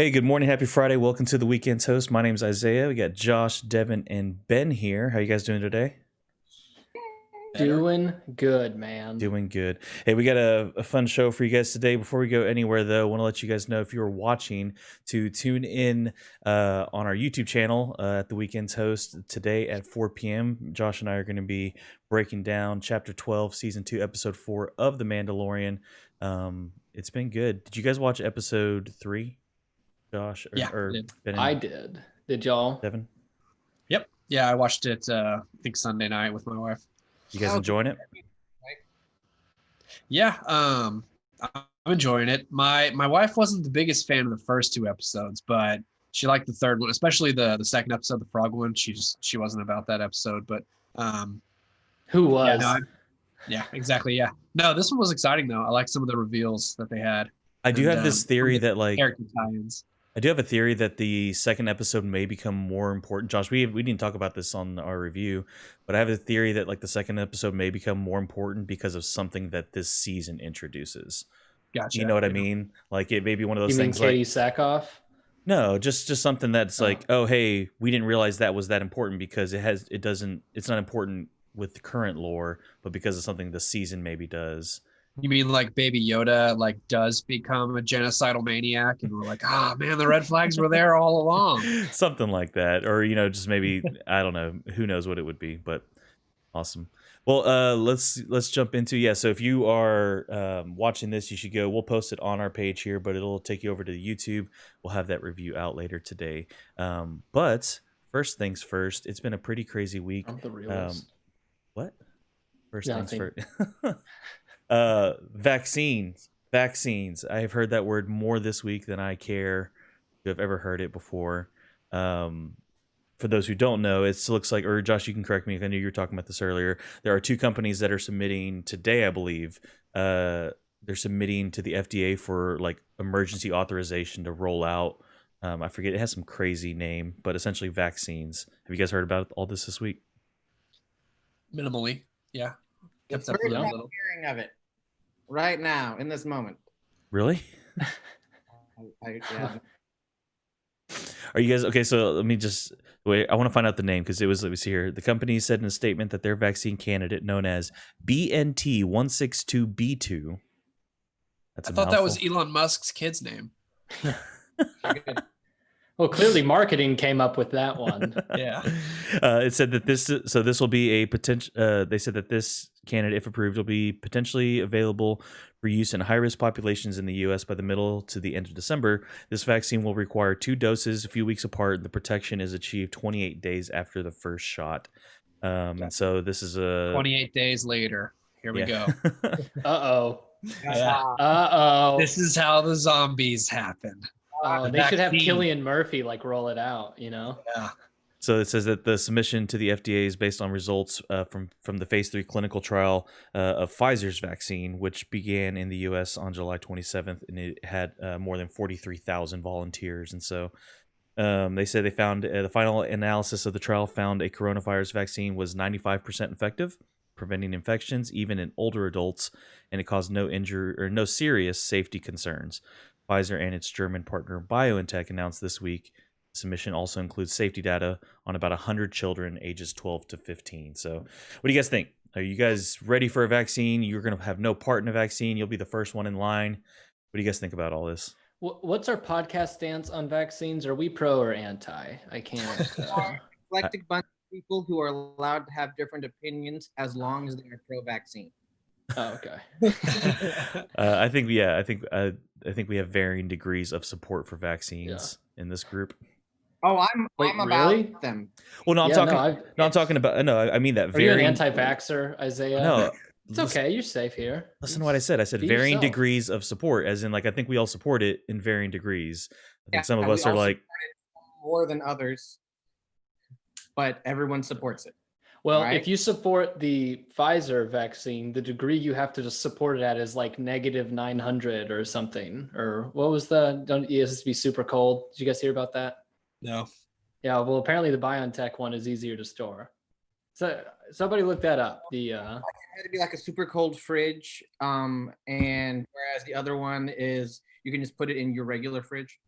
Hey, good morning. Happy Friday. Welcome to the Weekend Toast. My name's Isaiah. We got Josh, Devin, and Ben here. How you guys doing today? Doing good, man. Doing good. Hey, we got a fun show for you guys today. Before we go anywhere, though, I want to let you guys know if you are watching to tune in on our YouTube channel at the Weekend Toast today at 4 p.m. Josh and I are going to be breaking down Chapter 12, Season 2, Episode 4 of The Mandalorian. It's been good. Did you guys watch Episode 3? Josh Yeah, or I did. Ben I and did. Did y'all? Devin? Yep. Yeah, I watched it. I think Sunday night with my wife. You guys enjoying it? Yeah, I'm enjoying it. My wife wasn't the biggest fan of the first two episodes, but she liked the third one, especially the second episode, the frog one. She wasn't about that episode, but Who yeah, was? no, yeah, exactly. Yeah, no, this one was exciting though. I like some of the reveals that they had. I do have this theory that character tie-ins. I do have a theory that the second episode may become more important. Josh, we didn't talk about this on our review, but I have a theory that the second episode may become more important because of something that this season introduces. Gotcha. You know what I mean? Like it may be one of those You mean things Katie Sackhoff? No, just something that's like, oh hey, we didn't realize that was that important because it's not important with the current lore, but because of something the season maybe does. You mean like Baby Yoda does become a genocidal maniac and we're like, oh man, the red flags were there all along. Something like that. Or, just maybe, I don't know, who knows what it would be, but awesome. Well, let's jump into, so if you are watching this, you should go, we'll post it on our page here, but it'll take you over to YouTube. We'll have that review out later today. But first things first, it's been a pretty crazy week. I'm the realist. What? First Nothing. things first. Vaccines. I have heard that word more this week than I care to have ever heard it before. For those who don't know, it looks like, or Josh, you can correct me if I knew you were talking about this earlier. There are two companies that are submitting today, I believe. They're submitting to the FDA for emergency authorization to roll out. I forget, it has some crazy name, but essentially vaccines. Have you guys heard about all this week? Minimally, yeah. The first I'm hearing of it right now in this moment. Really? Yeah. Are you guys okay? So let me just wait. I want to find out the name because let me see here. The company said in a statement that their vaccine candidate, known as BNT162B2. I thought that was Elon Musk's kid's name. Well, clearly marketing came up with that one. Yeah. It said that this will be a potential. They said that this candidate, if approved, will be potentially available for use in high-risk populations in the U.S. by the middle to the end of December. This vaccine will require 2 doses, a few weeks apart. The protection is achieved 28 days after the first shot. And so this is 28 days later. Here we go. Uh-oh. Yeah. Uh-oh. This is how the zombies happen. They should have Cillian Murphy roll it out, Yeah. So it says that the submission to the FDA is based on results from the phase 3 clinical trial of Pfizer's vaccine, which began in the U.S. on July 27th, and it had more than 43,000 volunteers. And so they said they found the final analysis of the trial found a coronavirus vaccine was 95% effective, preventing infections even in older adults, and it caused no injury or no serious safety concerns. Pfizer and its German partner BioNTech announced this week the submission also includes safety data on about 100 children ages 12 to 15. So what do you guys think? Are you guys ready for a vaccine? You're going to have no part in a vaccine. You'll be the first one in line. What do you guys think about all this? What's our podcast stance on vaccines? Are we pro or anti? I can't. Eclectic bunch of people who are allowed to have different opinions as long as they're pro-vaccine. Oh, okay. I think we have varying degrees of support for vaccines in this group. Oh, I'm really? about them. Well, no, I'm talking about. No, I mean that. Are you an anti-vaxxer, Isaiah? No, it's okay. You're safe here. Listen to what I said. I said varying degrees of support, as in I think we all support it in varying degrees. I think some of us are more than others, but everyone supports it. Well, if you support the Pfizer vaccine, the degree you have to just support it at is -900 or something. Or what was don't it has to be super cold? Did you guys hear about that? No. Yeah, well, apparently the BioNTech one is easier to store. So somebody look that up. It had to be a super cold fridge, and whereas the other one is you can just put it in your regular fridge.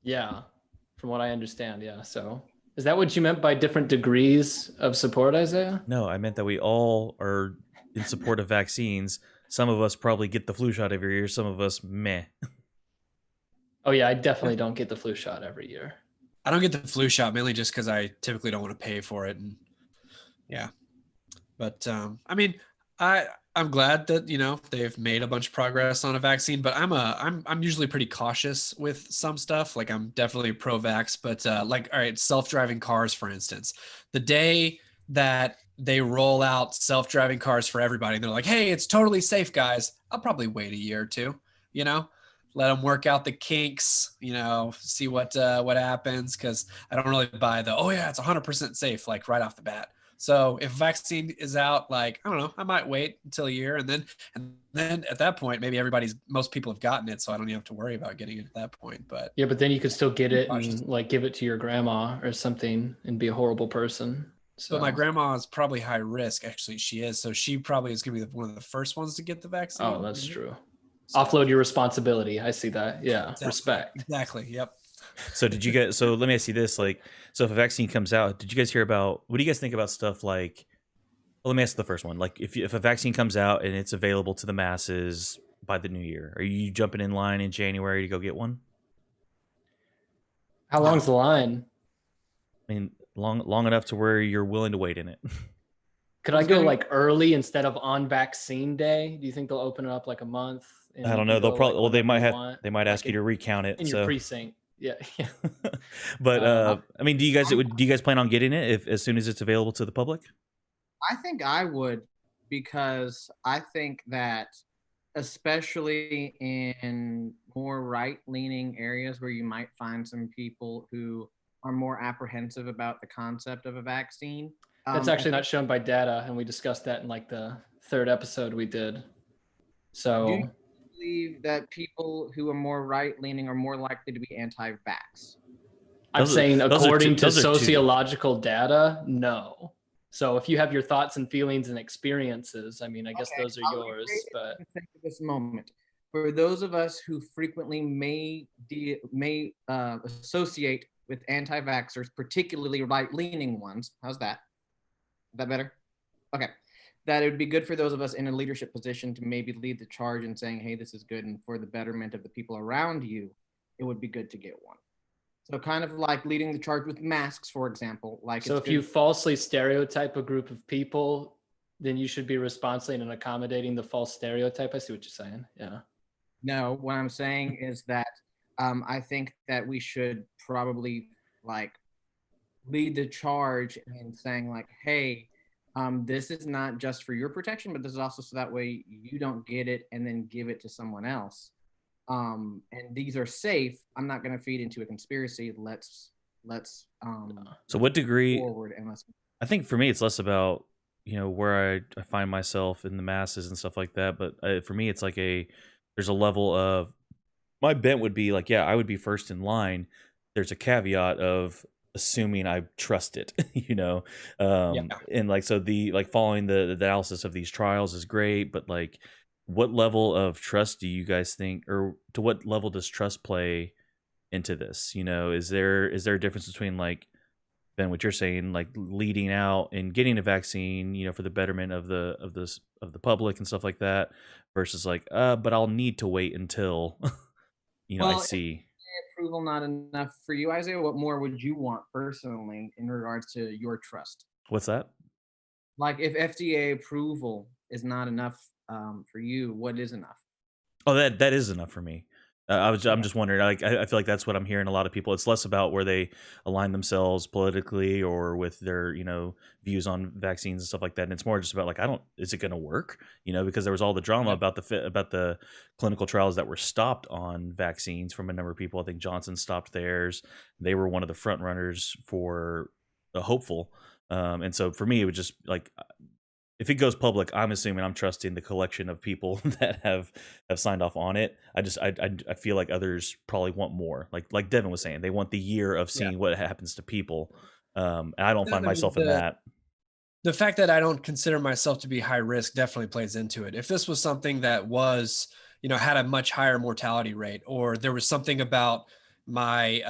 Yeah, from what I understand. Yeah. So is that what you meant by different degrees of support, Isaiah? No, I meant that we all are in support of vaccines. Some of us probably get the flu shot every year. Some of us, meh. Oh yeah, I definitely don't get the flu shot every year. I don't get the flu shot mainly just because I typically don't want to pay for it. And yeah, but I mean, I'm glad that they've made a bunch of progress on a vaccine, but I'm usually pretty cautious with some stuff. Like I'm definitely pro-vax, but like all right, self-driving cars, for instance, the day that they roll out self-driving cars for everybody, and they're like, hey, it's totally safe, guys. I'll probably wait a year or two, let them work out the kinks, see what happens. Cause I don't really buy oh yeah, it's 100% safe, like right off the bat. So if vaccine is out, like, I don't know, I might wait until a year and then at that point, maybe most people have gotten it. So I don't even have to worry about getting it at that point. But yeah, but then you could still get it and like give it to your grandma or something and be a horrible person. So but my grandma is probably high risk. Actually, she is. So she probably is going to be one of the first ones to get the vaccine. Oh, that's true. So, offload your responsibility. I see that. Yeah. Exactly. Respect. Exactly. Yep. So so let me ask you this, like, so if a vaccine comes out, did you guys hear about, what do you guys think about stuff like, well, let me ask the first one. Like if a vaccine comes out and it's available to the masses by the new year, are you jumping in line in January to go get one? How long's the line? I mean, long enough to where you're willing to wait in it. Could I go like early instead of on vaccine day? Do you think they'll open it up like a month? I don't know. They'll probably, well, they might ask like you to recount it in your precinct. Yeah. But I mean, do you guys plan on getting it as soon as it's available to the public? I think I would, because I think that especially in more right-leaning areas where you might find some people who are more apprehensive about the concept of a vaccine. That's actually not shown by data, and we discussed that in like the third episode we did. So do you believe that people who are more right-leaning are more likely to be anti-vax? I'm saying according to sociological data, no. So if you have your thoughts and feelings and experiences, I mean, I guess those are yours. But think of this moment, for those of us who frequently may associate with anti-vaxxers, particularly right-leaning ones, how's that? Is that better? Okay. That it would be good for those of us in a leadership position to maybe lead the charge in saying, hey, this is good, and for the betterment of the people around you, it would be good to get one. So kind of like leading the charge with masks, for example. Like, so if you falsely stereotype a group of people, then you should be responsible and accommodating the false stereotype. I see what you're saying. Yeah. No, what I'm saying is that I think that we should probably like lead the charge in saying like, hey, this is not just for your protection, but this is also so that way you don't get it and then give it to someone else. And these are safe. I'm not going to feed into a conspiracy. Let's so what degree forward, and I think for me it's less about where I find myself in the masses and stuff like that, but for me it's like there's a level of, my bent would be like, yeah, I would be first in line. There's a caveat of assuming I trust it, and like, so following the analysis of these trials is great, but like, what level of trust do you guys think, or to what level does trust play into this? Is there a difference between, like, Ben, what you're saying, like leading out and getting a vaccine, for the betterment of the public and stuff like that, versus like, but I'll need to wait until, I see. Approval not enough for you, Isaiah? What more would you want personally in regards to your trust? What's that? Like, if FDA approval is not enough for you, what is enough? Oh, that is enough for me. I'm just wondering. Like, I feel like that's what I'm hearing a lot of people. It's less about where they align themselves politically or with their views on vaccines and stuff like that. And it's more just about like, is it going to work? Because there was all the drama about the clinical trials that were stopped on vaccines from a number of people. I think Johnson stopped theirs. They were one of the front runners for a hopeful. And so for me, it would just like, if it goes public, I'm assuming I'm trusting the collection of people that have signed off on it. I feel like others probably want more. Like Devin was saying, they want the year of seeing what happens to people. And I don't find myself in that. The fact that I don't consider myself to be high risk definitely plays into it. If this was something that was, had a much higher mortality rate, or there was something about, my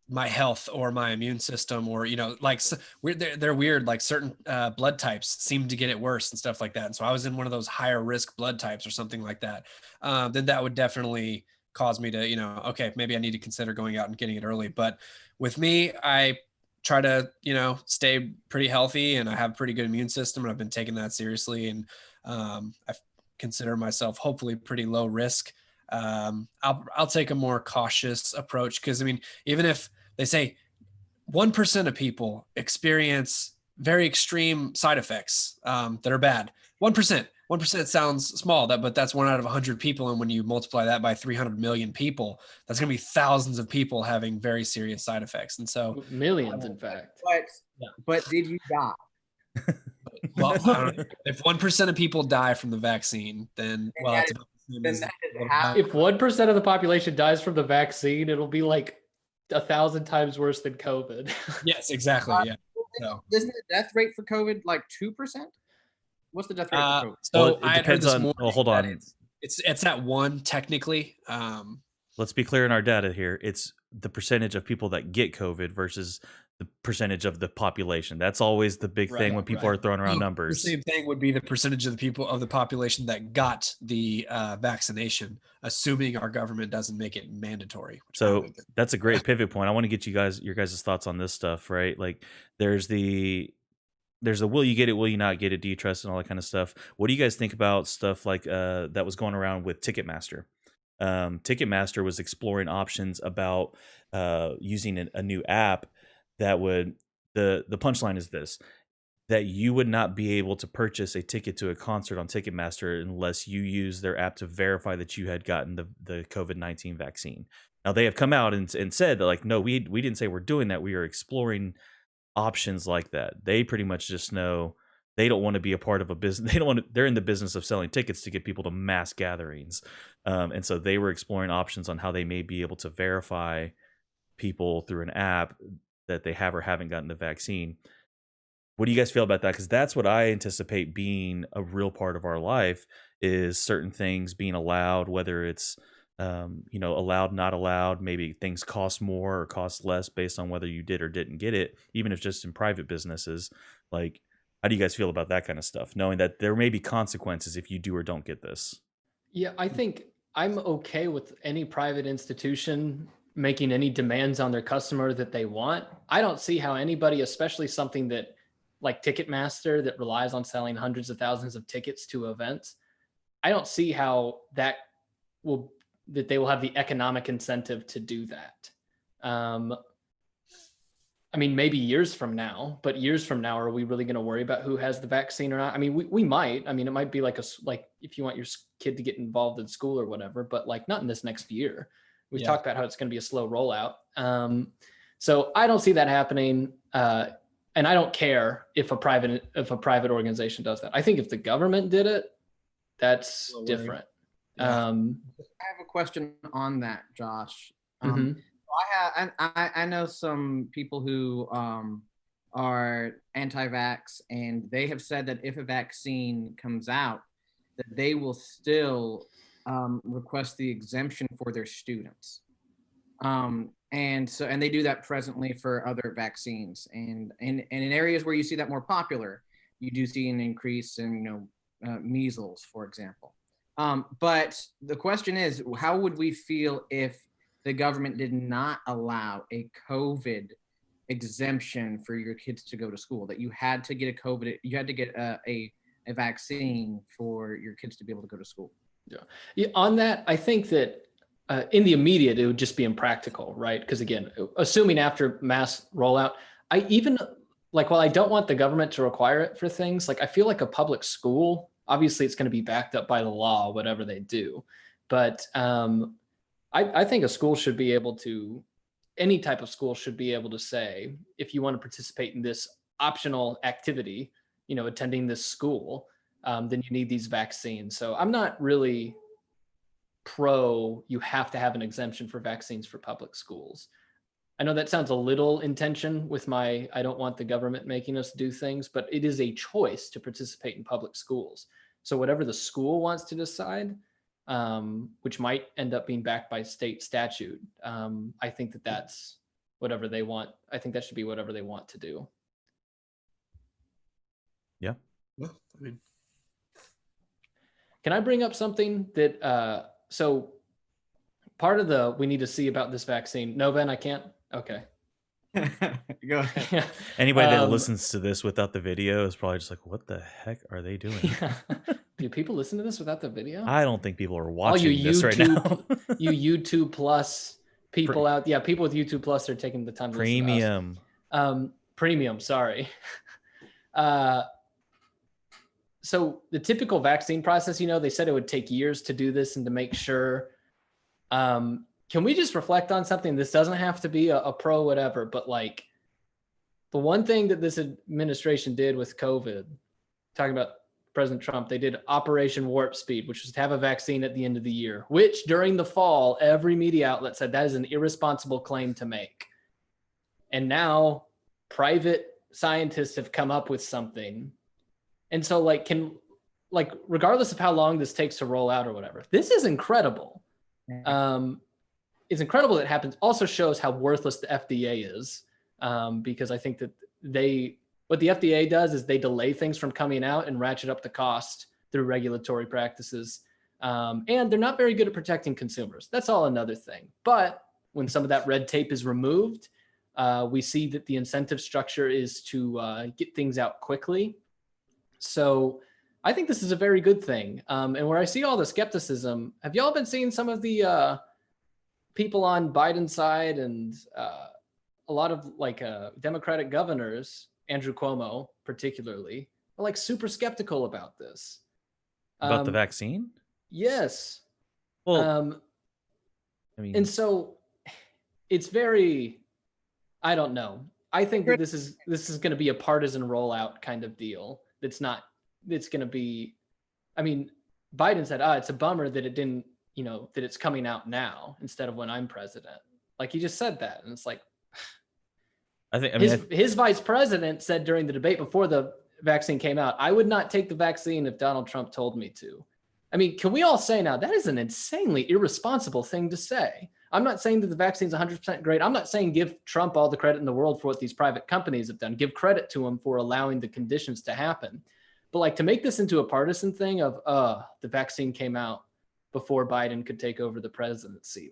my health or my immune system, or like they're weird, like certain blood types seem to get it worse and stuff like that. And so I was in one of those higher risk blood types or something like that. Then that would definitely cause me to, okay, maybe I need to consider going out and getting it early. But with me, I try to, stay pretty healthy, and I have a pretty good immune system, and I've been taking that seriously. And I consider myself hopefully pretty low risk. I'll take a more cautious approach, because I mean, even if they say 1% of people experience very extreme side effects that are bad, 1%. 1% sounds small, but that's 1 out of 100 people. And when you multiply that by 300 million people, that's going to be thousands of people having very serious side effects. And so millions, in fact. But did you die? Well, if 1% of people die from the vaccine, then it's about the same as if 1% of the population dies from the vaccine, it'll be like 1,000 times worse than COVID. Yes, exactly. Yeah. So, isn't the death rate for COVID like 2%? What's the death rate for COVID? So Well, it I had heard depends this on. morning Well, hold that on. It's at 1 technically. Let's be clear in our data here. It's the percentage of people that get COVID versus the percentage of the population. That's always the big thing when people are throwing around numbers. The same thing would be the percentage of the people of the population that got the vaccination, assuming our government doesn't make it mandatory. So that's a great pivot point. I want to get your guys' thoughts on this stuff, right? Like there's the will you get it, will you not get it, do you trust, and all that kind of stuff. What do you guys think about stuff like that was going around with Ticketmaster? Ticketmaster was exploring options about using a new app that would the punchline is this, that you would not be able to purchase a ticket to a concert on Ticketmaster unless you use their app to verify that you had gotten the COVID-19 vaccine. Now they have come out and said that, like, no, we didn't say we're doing that. We are exploring options like that. They pretty much just know they don't want to be a part of a business. They're in the business of selling tickets to get people to mass gatherings. And so they were exploring options on how they may be able to verify people through an app that they have or haven't gotten the vaccine. What do you guys feel about that? Because that's what I anticipate being a real part of our life, is certain things being allowed, whether it's allowed, not allowed. Maybe things cost more or cost less based on whether you did or didn't get it, even if just in private businesses. Like, how do you guys feel about that kind of stuff, knowing that there may be consequences if you do or don't get this? Yeah, I think I'm okay with any private institution making any demands on their customer that they want. I don't see how anybody, especially something that like Ticketmaster that relies on selling hundreds of thousands of tickets to events, I don't see how that they will have the economic incentive to do that. I mean, maybe years from now, but years from now, are we really going to worry about who has the vaccine or not? I mean, we might. I mean, it might be like if you want your kid to get involved in school or whatever, but like not in this next year. We've talked about how it's going to be a slow rollout. So I don't see that happening. And I don't care if a private organization does that. I think if the government did it, that's different. I have a question on that, Josh. I know some people who are anti-vax, and they have said that if a vaccine comes out, that they will still request the exemption for their students. And they do that presently for other vaccines. And in areas where you see that more popular, you do see an increase in measles, for example. But the question is, how would we feel if the government did not allow a COVID exemption for your kids to go to school, that you had to get a vaccine for your kids to be able to go to school? Yeah. On that, I think that in the immediate, it would just be impractical, right? Because again, assuming after mass rollout, while I don't want the government to require it for things, like I feel like a public school, obviously it's going to be backed up by the law, whatever they do. But I think a school should be able to, any type of school should be able to say, if you want to participate in this optional activity, attending this school, then you need these vaccines. So I'm not really you have to have an exemption for vaccines for public schools. I know that sounds a little in tension with I don't want the government making us do things, but it is a choice to participate in public schools. So whatever the school wants to decide, which might end up being backed by state statute. I think that's whatever they want. I think that should be whatever they want to do. Yeah. Well, I mean, Can I bring up something that, so part of the, we need to see about this vaccine. No, Ben, I can't. Okay. Go ahead. Anybody that listens to this without the video is probably just like, what the heck are they doing? Yeah. Do people listen to this without the video? I don't think people are All watching you this right now. you YouTube Plus people out. Yeah, people with YouTube Plus are taking the time to listen to us. Premium. Premium, sorry. So the typical vaccine process, they said it would take years to do this and to make sure. Can we just reflect on something? This doesn't have to be a pro whatever, but like the one thing that this administration did with COVID, talking about President Trump, they did Operation Warp Speed, which was to have a vaccine at the end of the year, which during the fall, every media outlet said that is an irresponsible claim to make. And now private scientists have come up with something. And so regardless of how long this takes to roll out or whatever, this is incredible. It's incredible that it happens. Also shows how worthless the FDA is, because I think that what the FDA does is they delay things from coming out and ratchet up the cost through regulatory practices. And they're not very good at protecting consumers. That's all another thing. But when some of that red tape is removed, we see that the incentive structure is to get things out quickly. So I think this is a very good thing. And where I see all the skepticism, have y'all been seeing some of the people on Biden's side and a lot of Democratic governors, Andrew Cuomo particularly, are super skeptical about this. About the vaccine? Yes. Well, I mean, and so it's very, I don't know. I think that this is going to be a partisan rollout kind of deal. It's going to be, Biden said, it's a bummer that it didn't, that it's coming out now instead of when I'm president. He just said that. And it's like, his vice president said during the debate before the vaccine came out, I would not take the vaccine if Donald Trump told me to. Can we all say now that is an insanely irresponsible thing to say? I'm not saying that the vaccine's 100% great. I'm not saying give Trump all the credit in the world for what these private companies have done. Give credit to him for allowing the conditions to happen. But to make this into a partisan thing of, the vaccine came out before Biden could take over the presidency.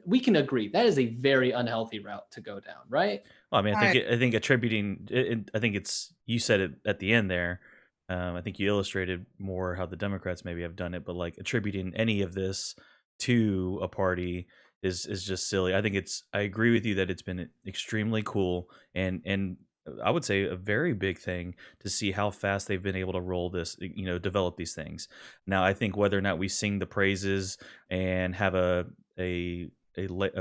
We can agree. That is a very unhealthy route to go down, right? Well, I think attributing it, I think you said it at the end there. I think you illustrated more how the Democrats maybe have done it, but attributing any of this to a party is just silly. I agree with you that it's been extremely cool and I would say a very big thing to see how fast they've been able to roll this, develop these things. Now, I think whether or not we sing the praises and have a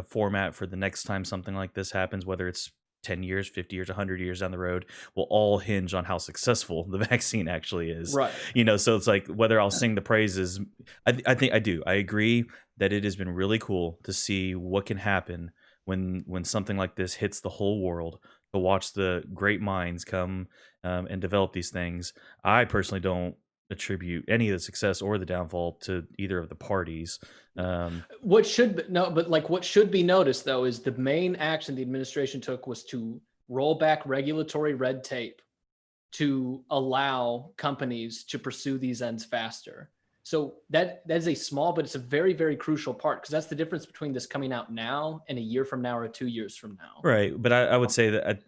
format for the next time something like this happens, whether it's 10 years, 50 years, 100 years down the road, will all hinge on how successful the vaccine actually is. Right. So it's whether I'll sing the praises. I think I do. I agree that it has been really cool to see what can happen when something like this hits the whole world, to watch the great minds come and develop these things. I personally don't attribute any of the success or the downfall to either of the parties. What should be noticed though is the main action the administration took was to roll back regulatory red tape to allow companies to pursue these ends faster. So that is a small, but it's a very, very crucial part, because that's the difference between this coming out now and a year from now or 2 years from now. Right. But I would say that,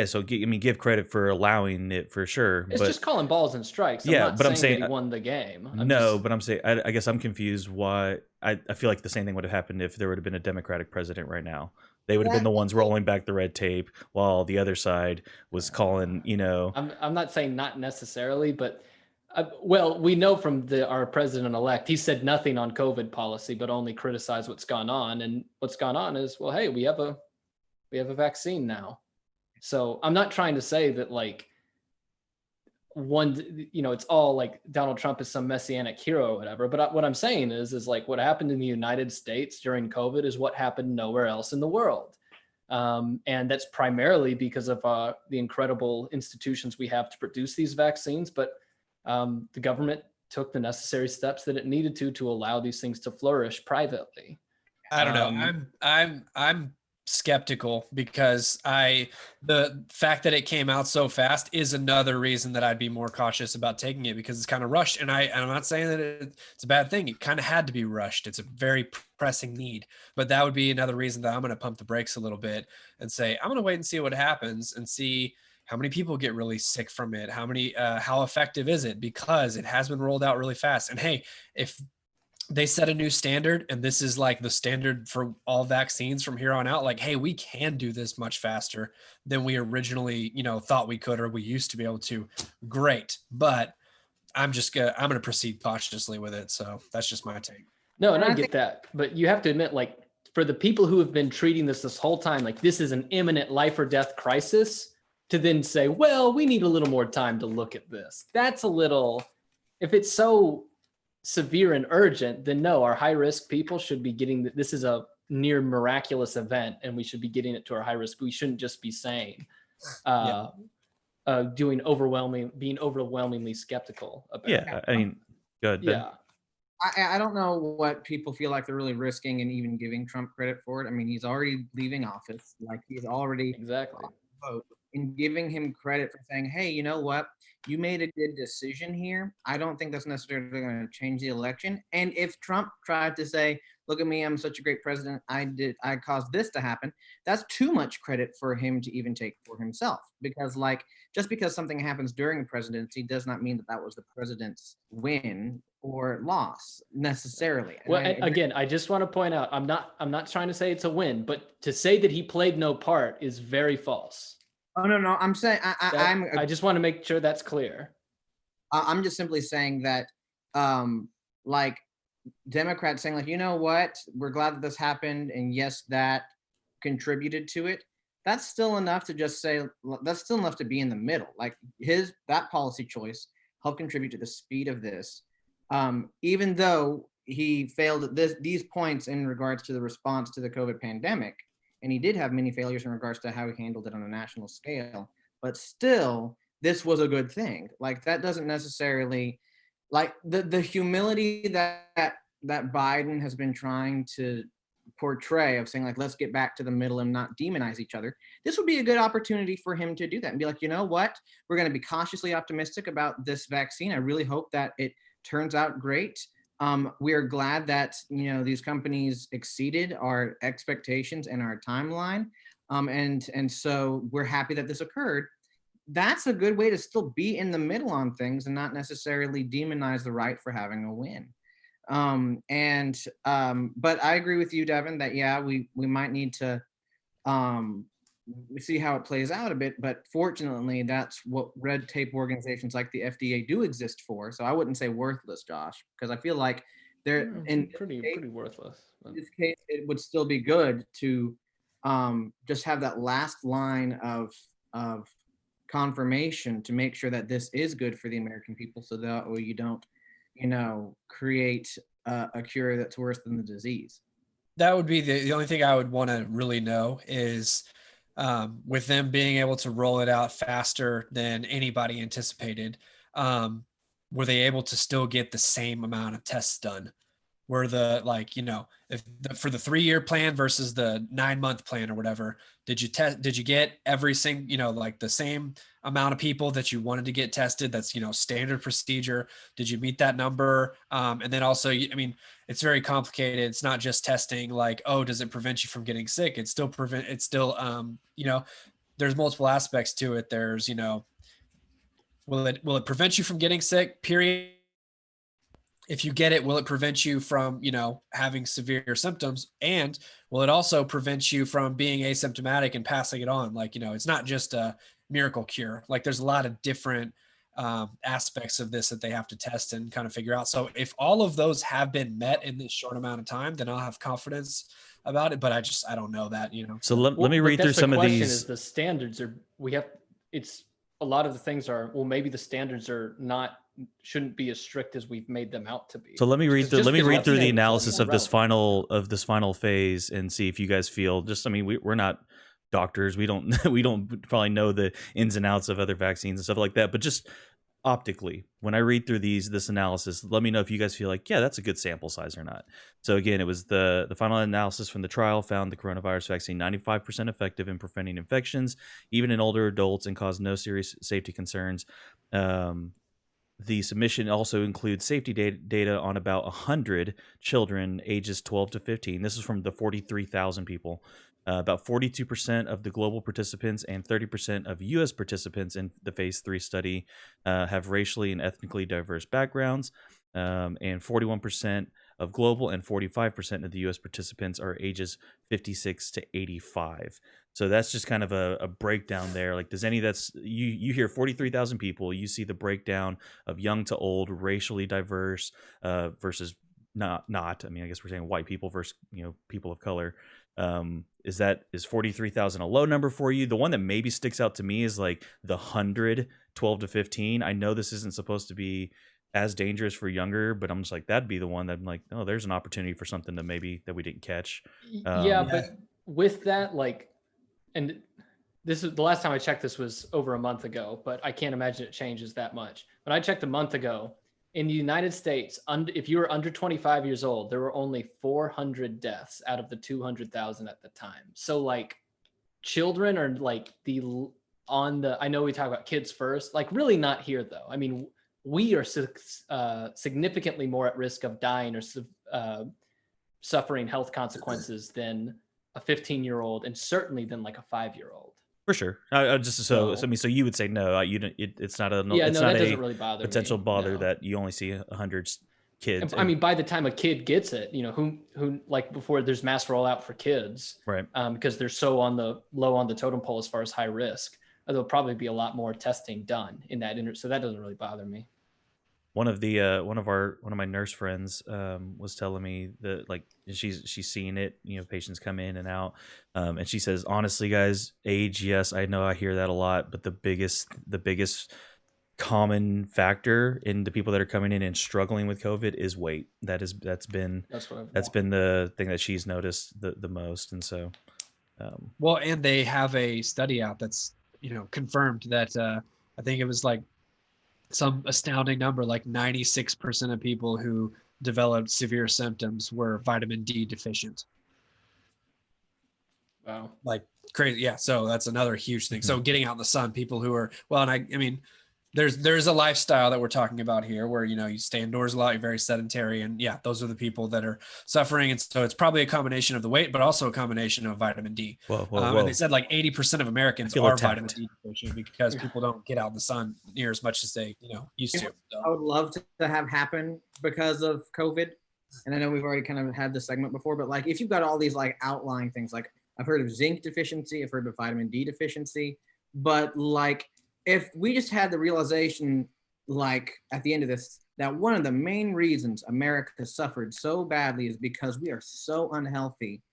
so give credit for allowing it for sure. It's just calling balls and strikes. I'm saying that he won the game. But I'm saying, I guess I'm confused why. I feel like the same thing would have happened if there would have been a Democratic president right now. They would have been the ones rolling back the red tape while the other side was calling, I'm not saying not necessarily, but we know from our president-elect, he said nothing on COVID policy, but only criticized what's gone on. And what's gone on is, well, hey, we have a vaccine now. So I'm not trying to say that it's all Donald Trump is some messianic hero or whatever. But what I'm saying is what happened in the United States during COVID is what happened nowhere else in the world. And that's primarily because of the incredible institutions we have to produce these vaccines. But the government took the necessary steps that it needed to allow these things to flourish privately. I don't know. I'm skeptical because the fact that it came out so fast is another reason that I'd be more cautious about taking it, because it's kind of rushed. And I'm not saying that it's a bad thing. It kind of had to be rushed. It's a very pressing need, but that would be another reason that I'm going to pump the brakes a little bit and say, I'm going to wait and see what happens and see how many people get really sick from it. How effective is it? Because it has been rolled out really fast. And hey, if they set a new standard and this is like the standard for all vaccines from here on out, like, hey, we can do this much faster than we originally, thought we could, or we used to be able to. Great. But I'm going to proceed cautiously with it. So that's just my take. No, and I get that, but you have to admit, like, for the people who have been treating this whole time, like this is an imminent life or death crisis, to then say, well, we need a little more time to look at this. That's a little, if it's so severe and urgent, then no, our high risk people should be getting, this is a near miraculous event and we should be getting it to our high risk. We shouldn't just be saying, being overwhelmingly skeptical about it. Yeah, I mean, good. Yeah. I don't know what people feel like they're really risking and even giving Trump credit for it. I mean, he's already leaving office. Like, he's already Exactly. vote, and giving him credit for saying, hey, you know what? You made a good decision here. I don't think that's necessarily going to change the election. And if Trump tried to say, look at me, I'm such a great president, I caused this to happen, that's too much credit for him to even take for himself. Because, like, just because something happens during the presidency does not mean that that was the president's win or loss necessarily. Well, again, I just want to point out, I'm not trying to say it's a win, but to say that he played no part is very false. Oh, no, I'm saying I just want to make sure that's clear. I'm just simply saying that, like, Democrats saying, like, you know what, we're glad that this happened, and yes, that contributed to it. That's still enough to just say, that's still enough to be in the middle. Like, that policy choice helped contribute to the speed of this, even though he failed at these points in regards to the response to the COVID pandemic. And he did have many failures in regards to how he handled it on a national scale. But still, this was a good thing. Like, that doesn't necessarily, like, the humility that Biden has been trying to portray of saying, like, let's get back to the middle and not demonize each other. This would be a good opportunity for him to do that and be like, you know what? We're going to be cautiously optimistic about this vaccine. I really hope that it turns out great. We are glad that, these companies exceeded our expectations and our timeline. And so we're happy that this occurred. That's a good way to still be in the middle on things and not necessarily demonize the right for having a win. But I agree with you, Devin, that, yeah, we might need to see how it plays out a bit, but fortunately that's what red tape organizations like the FDA do exist for. So I wouldn't say worthless, Josh, because I feel like they're pretty worthless. In this case, it would still be good to just have that last line of confirmation to make sure that this is good for the American people, so that way you don't, create a cure that's worse than the disease. That would be the only thing I would want to really know is, with them being able to roll it out faster than anybody anticipated, were they able to still get the same amount of tests done? Were for the 3-year plan versus the 9-month plan or whatever, did you get every single, like the same amount of people that you wanted to get tested? That's, standard procedure. Did you meet that number? And then also, it's very complicated. It's not just testing like, oh, does it prevent you from getting sick? There's multiple aspects to it. There's, will it prevent you from getting sick? Period. If you get it, will it prevent you from, having severe symptoms? And will it also prevent you from being asymptomatic and passing it on? Like, it's not just a miracle cure. Like, there's a lot of different aspects of this that they have to test and kind of figure out. So if all of those have been met in this short amount of time, then I'll have confidence about it. But I don't know that, So let me read through some of these. Is the standards a lot of the things are, well, maybe the standards shouldn't be as strict as we've made them out to be. So let me read through the analysis of this final phase and see if you guys feel we're not doctors. We don't probably know the ins and outs of other vaccines and stuff like that, but just optically, when I read through this analysis, let me know if you guys feel like, yeah, that's a good sample size or not. So again, it was the final analysis from the trial found the coronavirus vaccine 95% effective in preventing infections, even in older adults, and caused no serious safety concerns. The submission also includes safety data on about 100 children ages 12 to 15. This is from the 43,000 people. About 42% of the global participants and 30% of U.S. participants in the phase 3 study have racially and ethnically diverse backgrounds, and 41% of global and 45% of the U.S. participants are ages 56 to 85. So that's just kind of a breakdown there. Like, does any that's you hear 43,000 people, you see the breakdown of young to old, racially diverse versus not. I mean, I guess we're saying white people versus people of color. Is 43,000 a low number for you? The one that maybe sticks out to me is like the 100 12 to 15. I know this isn't supposed to be as dangerous for younger, but I'm just like, that'd be the one that I'm like, oh, there's an opportunity for something that we didn't catch. Yeah, but with that, like, and this is the last time I checked, this was over a month ago, but I can't imagine it changes that much. But I checked a month ago in the United States, if you were under 25 years old, there were only 400 deaths out of the 200,000 at the time. So like children are like I know we talk about kids first, like really not here though. I mean, we are significantly more at risk of dying or suffering health consequences than a 15-year-old, and certainly than like a 5-year-old. For sure. So I mean, so you would say no, it's not a that not doesn't a really bother potential me, bother no. that you only see 100 kids. I mean, by the time a kid gets it, who like before there's mass rollout for kids, right? Because they're so low on the totem pole as far as high risk. There'll probably be a lot more testing done in that so that doesn't really bother me. One of my nurse friends was telling me that like she's seeing it, patients come in and out, and she says, honestly, guys, age, yes, I know I hear that a lot, but the biggest common factor in the people that are coming in and struggling with COVID is weight. That's been the thing that she's noticed the most, and so. Well, and they have a study out that's confirmed that I think it was like some astounding number, like 96% of people who developed severe symptoms were vitamin D deficient. Wow. Like crazy. Yeah. So that's another huge thing. Mm-hmm. So getting out in the sun, people who are, well, and I mean, there's a lifestyle that we're talking about here where, you stay indoors a lot, you're very sedentary, and yeah, those are the people that are suffering. And so it's probably a combination of the weight, but also a combination of vitamin D. Whoa. And they said like 80% of Americans are attacked. vitamin D deficient because people don't get out in the sun near as much as they, used to. So. I would love to have happen because of COVID. And I know we've already kind of had this segment before, but like, if you've got all these like outlying things, like I've heard of zinc deficiency, I've heard of vitamin D deficiency, but like, if we just had the realization, like at the end of this, that one of the main reasons America suffered so badly is because we are so unhealthy.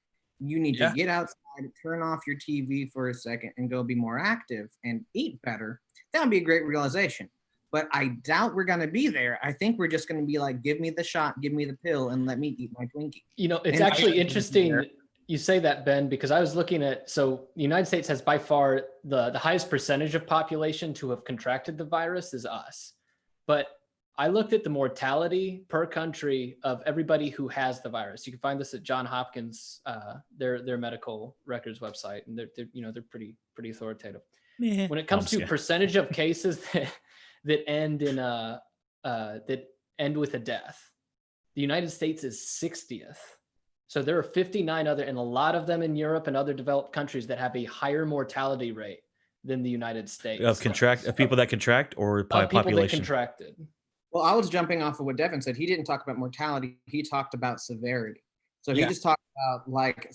You need to get outside, turn off your TV for a second, and go be more active and eat better. That would be a great realization. But I doubt we're going to be there. I think we're just going to be like, give me the shot, give me the pill, and let me eat my Twinkie. It's actually interesting you say that, Ben, because I was looking at, so the United States has by far the highest percentage of population to have contracted the virus is us. But I looked at the mortality per country of everybody who has the virus. You can find this at Johns Hopkins, their medical records website, and they're pretty authoritative. When it comes to percentage of cases that end with a death, the United States is 60th. So there are 59 other, and a lot of them in Europe and other developed countries that have a higher mortality rate than the United States. Of people that contract, or by population? People that contracted. Well, I was jumping off of what Devin said. He didn't talk about mortality. He talked about severity. So he just talked about like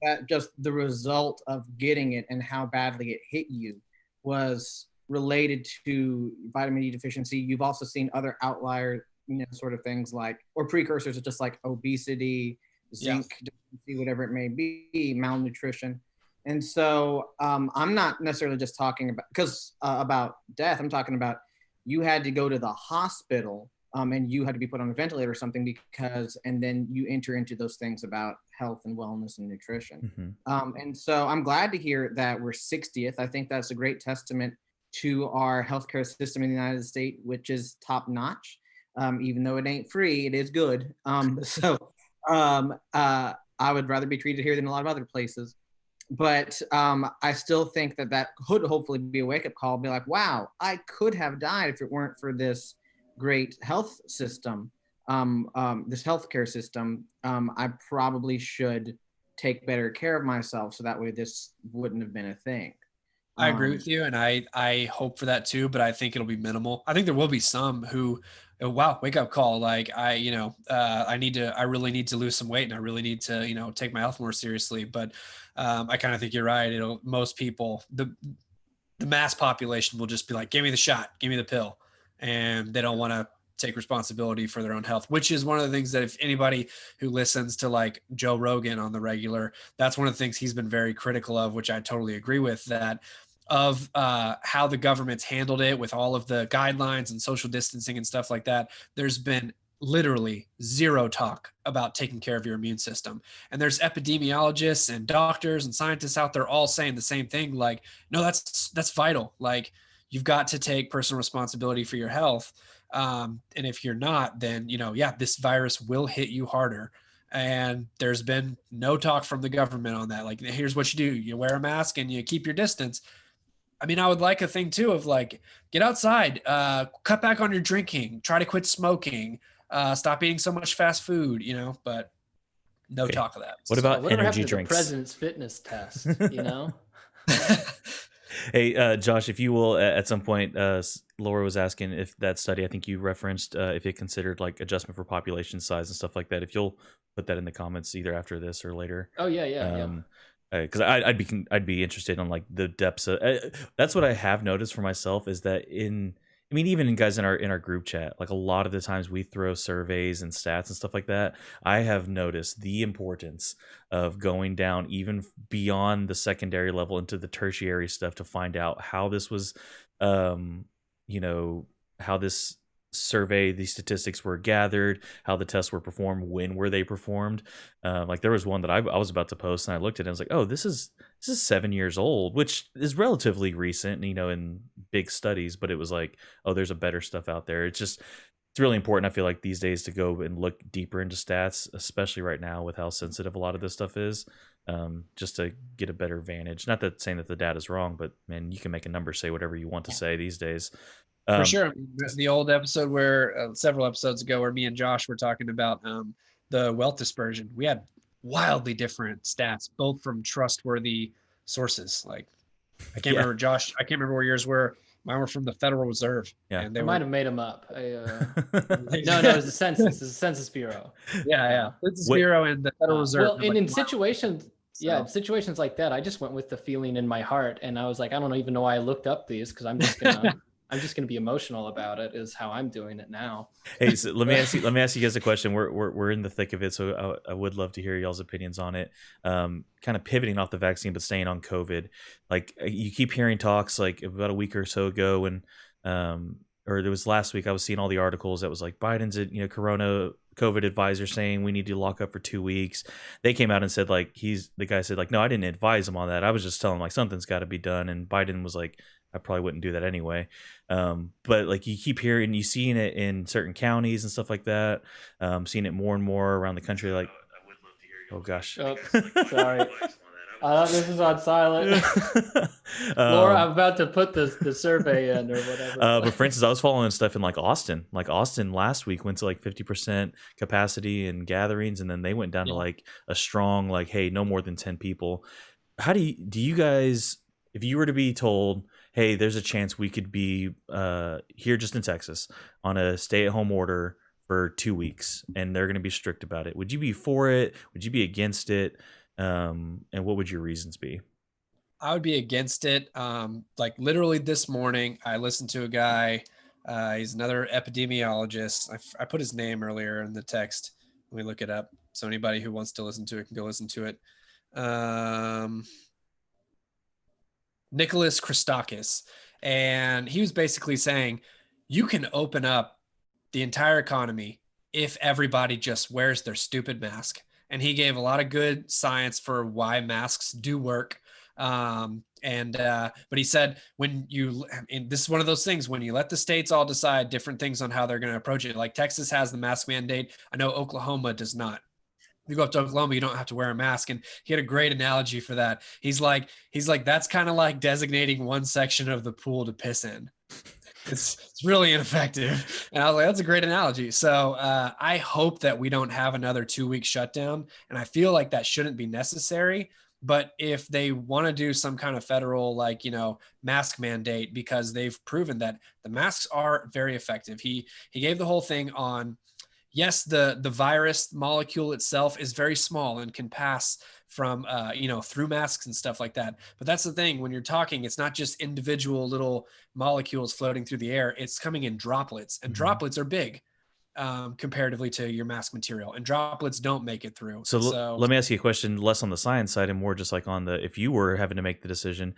that, just the result of getting it and how badly it hit you was related to vitamin D deficiency. You've also seen other outlier, sort of things like, or precursors of just like obesity, zinc deficiency, whatever it may be, malnutrition. And so I'm not necessarily just talking about death. I'm talking about you had to go to the hospital and you had to be put on a ventilator or something and then you enter into those things about health and wellness and nutrition. Mm-hmm. And so I'm glad to hear that we're 60th. I think that's a great testament to our healthcare system in the United States, which is top notch. Even though it ain't free, it is good. I would rather be treated here than a lot of other places. But I still think that could hopefully be a wake-up call, be like, wow, I could have died if it weren't for this great health system, this healthcare system. I probably should take better care of myself so that way this wouldn't have been a thing. I agree with you, and I hope for that too, but I think it'll be minimal. I think there will be some who, oh, wow, wake up call. Like I really need to lose some weight, and I really need to, take my health more seriously. But I kind of think you're right. Most people, the mass population will just be like, give me the shot, give me the pill, and they don't want to take responsibility for their own health, which is one of the things that if anybody who listens to like Joe Rogan on the regular, that's one of the things he's been very critical of, which I totally agree with, that of how the government's handled it with all of the guidelines and social distancing and stuff like that. There's been literally zero talk about taking care of your immune system. And there's epidemiologists and doctors and scientists out there all saying the same thing. Like, no, that's vital. Like, you've got to take personal responsibility for your health. And if you're not, then, this virus will hit you harder. And there's been no talk from the government on that. Like, here's what you do. You wear a mask and you keep your distance. I mean, I would like a thing too of like, get outside, cut back on your drinking, try to quit smoking, stop eating so much fast food, but no talk of that. What about whatever energy happened to drinks? the president's fitness test, Hey, Josh, if you will, at some point, Laura was asking if that study, I think you referenced, if it considered like adjustment for population size and stuff like that. If you'll put that in the comments either after this or later. Oh yeah. Because I'd be interested in like the depths of. That's what I have noticed for myself is that even in guys in our group chat, like a lot of the times we throw surveys and stats and stuff like that. I have noticed the importance of going down even beyond the secondary level into the tertiary stuff to find out how this was, how this survey, these statistics were gathered, how the tests were performed, when were they performed. Like there was one that I was about to post and I looked at it and I was like, oh, this is 7 years old, which is relatively recent, in big studies, but it was like, oh, there's a better stuff out there. It's really important, I feel like, these days to go and look deeper into stats, especially right now with how sensitive a lot of this stuff is, just to get a better vantage. Not that saying that the data is wrong, but man, you can make a number say whatever you want to say these days. For sure. The old episode where several episodes ago where me and Josh were talking about the wealth dispersion, we had wildly different stats, both from trustworthy sources. Like I can't remember, Josh, I can't remember where yours were. Mine were from the Federal Reserve. Yeah. And they might have made them up. No, it was the census. It's the Census Bureau. Yeah. Census Bureau and the Federal Reserve. Well, and in situations, situations like that, I just went with the feeling in my heart, and I was like, I don't even know why I looked up these because I'm just gonna be emotional about it. Is how I'm doing it now. Hey, so let me ask you guys a question. We're in the thick of it, so I would love to hear y'all's opinions on it. Kind of pivoting off the vaccine, but staying on COVID. Like you keep hearing talks, like about a week or so ago, when or it was last week, I was seeing all the articles that was like Biden's Corona COVID advisor saying we need to lock up for 2 weeks. They came out and said like the guy said like, no, I didn't advise him on that. I was just telling him like something's got to be done, and Biden was like, I probably wouldn't do that anyway. But like you keep hearing, you seeing it in certain counties and stuff like that. Seeing it more and more around the country. Like, oh gosh, sorry. This is on silent. Laura, I'm about to put the survey in or whatever. But for instance, I was following stuff in like Austin. Like Austin last week went to like 50% capacity in gatherings, and then they went down to like a strong like, hey, no more than 10 people. How do you guys, if you were to be told, hey, there's a chance we could be here just in Texas on a stay-at-home order for 2 weeks, and they're going to be strict about it, would you be for it? Would you be against it? And what would your reasons be? I would be against it. Like literally this morning, I listened to a guy. He's another epidemiologist. I put his name earlier in the text. Let me look it up. So anybody who wants to listen to it can go listen to it. Nicholas Christakis. And he was basically saying, you can open up the entire economy if everybody just wears their stupid mask. And he gave a lot of good science for why masks do work. But he said, and this is one of those things, when you let the states all decide different things on how they're going to approach it, like Texas has the mask mandate. I know Oklahoma does not. If you go up to Oklahoma, you don't have to wear a mask. And he had a great analogy for that. He's like, that's kind of like designating one section of the pool to piss in. It's really ineffective. And I was like, that's a great analogy. So I hope that we don't have another 2-week shutdown. And I feel like that shouldn't be necessary. But if they want to do some kind of federal, like, mask mandate, because they've proven that the masks are very effective. He gave the whole thing on, yes, the virus molecule itself is very small and can pass from, through masks and stuff like that. But that's the thing, when you're talking, it's not just individual little molecules floating through the air. It's coming in droplets, and droplets are big comparatively to your mask material, and droplets don't make it through. So let me ask you a question, less on the science side and more just like on if you were having to make the decision.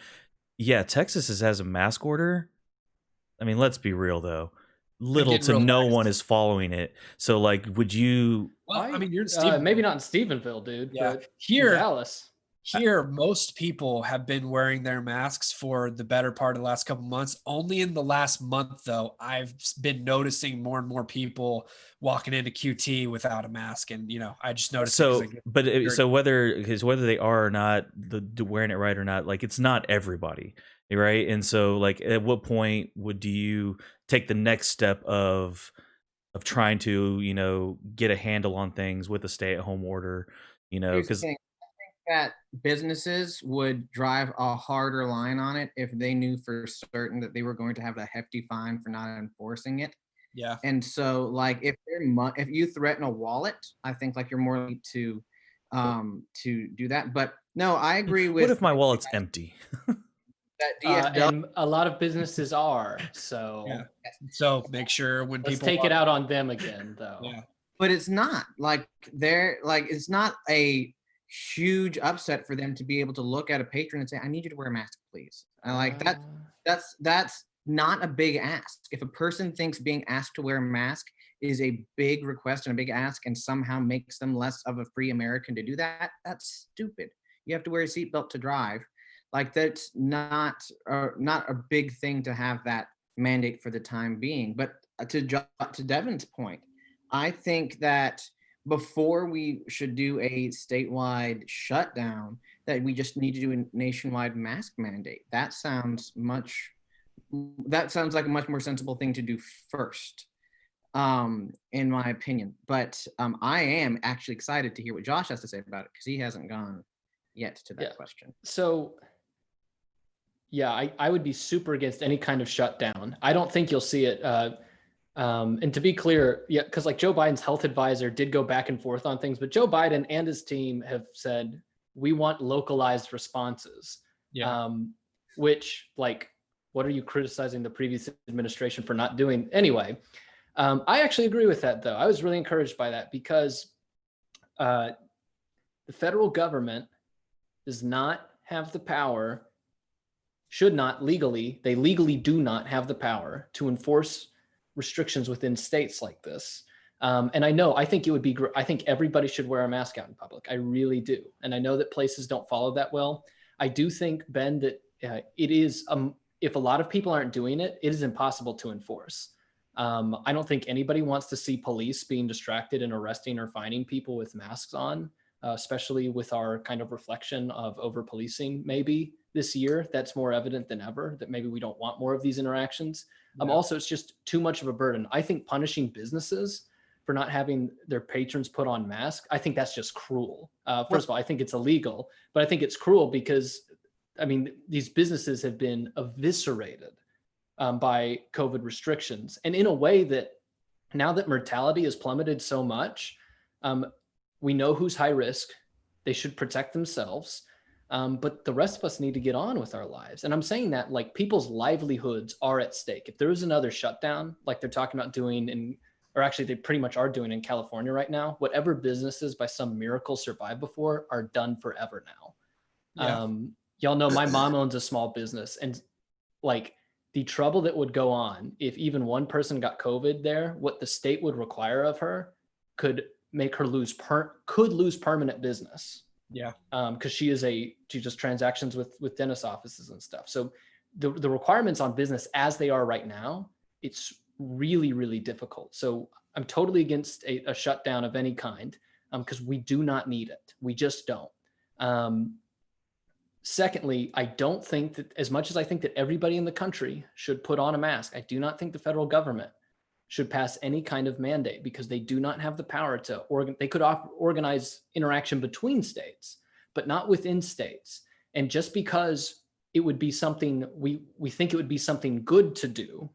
Yeah, Texas has a mask order. I mean, let's be real though. Little to no one is following it. So like, would you? Well, I mean, you're in maybe not in Stephenville, dude. Yeah, but here, in Dallas. Here, most people have been wearing their masks for the better part of the last couple months. Only in the last month, though, I've been noticing more and more people walking into QT without a mask, and I just noticed. So whether they are or not, wearing it right or not, like, it's not everybody, right? And so, like, at what point would you take the next step of trying to get a handle on things with a stay-at-home order? Because that businesses would drive a harder line on it if they knew for certain that they were going to have a hefty fine for not enforcing it. Yeah. And so, like, if you threaten a wallet, I think like you're more likely to do that. But no, I agree with. What if my wallet's empty? That and a lot of businesses are. So yeah. So make sure when let's people take it out on them again, though. Yeah. But it's not like it's not a huge upset for them to be able to look at a patron and say, I need you to wear a mask, please. And like that's not a big ask. If a person thinks being asked to wear a mask is a big request and a big ask and somehow makes them less of a free American to do that, that's stupid. You have to wear a seatbelt to drive. Like, that's not a big thing to have that mandate for the time being. But to Devin's point, I think that before we should do a statewide shutdown, that we just need to do a nationwide mask mandate. That sounds like a much more sensible thing to do first, in my opinion. But I am actually excited to hear what Josh has to say about it, because he hasn't gone yet to that question. So yeah, I would be super against any kind of shutdown. I don't think you'll see it. And to be clear, yeah, because like Joe Biden's health advisor did go back and forth on things, but Joe Biden and his team have said, we want localized responses. Yeah. Which, like, what are you criticizing the previous administration for not doing? Anyway, I actually agree with that, though. I was really encouraged by that, because the federal government does not have the power, they legally do not have the power to enforce restrictions within states like this. And I think it would be, I think everybody should wear a mask out in public. I really do. And I know that places don't follow that well. I do think, Ben, that it is, if a lot of people aren't doing it, it is impossible to enforce. I don't think anybody wants to see police being distracted and arresting or fining people with masks on, especially with our kind of reflection of over-policing maybe this year. That's more evident than ever, that maybe we don't want more of these interactions. Yeah. Also, it's just too much of a burden. I think punishing businesses for not having their patrons put on masks, I think that's just cruel. First of all, I think it's illegal, but I think it's cruel because, I mean, these businesses have been eviscerated by COVID restrictions. And in a way that, now that mortality has plummeted so much, we know who's high risk. They should protect themselves. But the rest of us need to get on with our lives. And I'm saying that, like, people's livelihoods are at stake. If there is another shutdown, like they're talking about doing or actually they pretty much are doing in California right now, whatever businesses by some miracle survived before are done forever now. Yeah. Y'all know my mom owns a small business, and like the trouble that would go on if even one person got COVID there, what the state would require of her could make her lose permanent business. Yeah. Because she just transactions with dentist offices and stuff. So the requirements on business as they are right now, it's really, really difficult. So I'm totally against a shutdown of any kind, because we do not need it. We just don't. Secondly, I don't think that, as much as I think that everybody in the country should put on a mask, I do not think the federal government should pass any kind of mandate, because they do not have the power to they could organize interaction between states, but not within states. And just because it would be something we think it would be something good to do,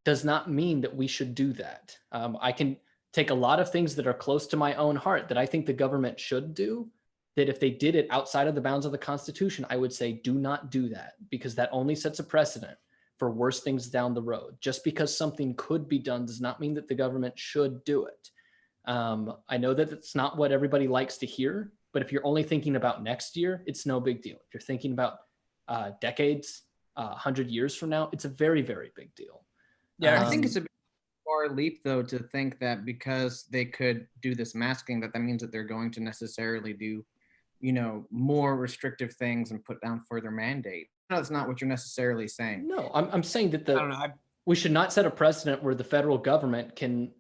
does not mean that we should do that. I can take a lot of things that are close to my own heart that I think the government should do, that if they did it outside of the bounds of the Constitution, I would say do not do that, because that only sets a precedent for worse things down the road. Just because something could be done does not mean that the government should do it. I know that it's not what everybody likes to hear, but if you're only thinking about next year, it's no big deal. If you're thinking about decades, 100 years from now, it's a very, very big deal. Yeah, I think it's a bit far leap, though, to think that because they could do this masking, that means that they're going to necessarily do, more restrictive things and put down further mandate. No, that's not what you're necessarily saying. No, I'm saying that I don't know. we should not set a precedent where the federal government can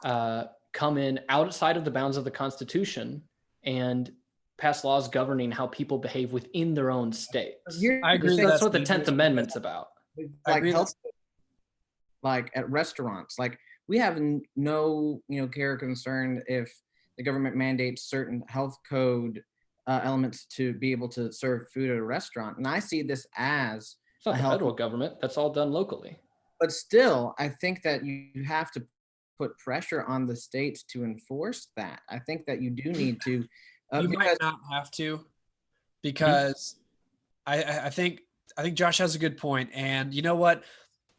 come in outside of the bounds of the Constitution and pass laws governing how people behave within their own states. I agree. That's what the 10th Amendment's about. Like health, like at restaurants, like we have no care or concern if the government mandates certain health code elements to be able to serve food at a restaurant. And I see this as it's not the federal government. That's all done locally. But still, I think that you have to put pressure on the states to enforce that. I think that you do need to. You might not have to, because I think Josh has a good point. And you know what?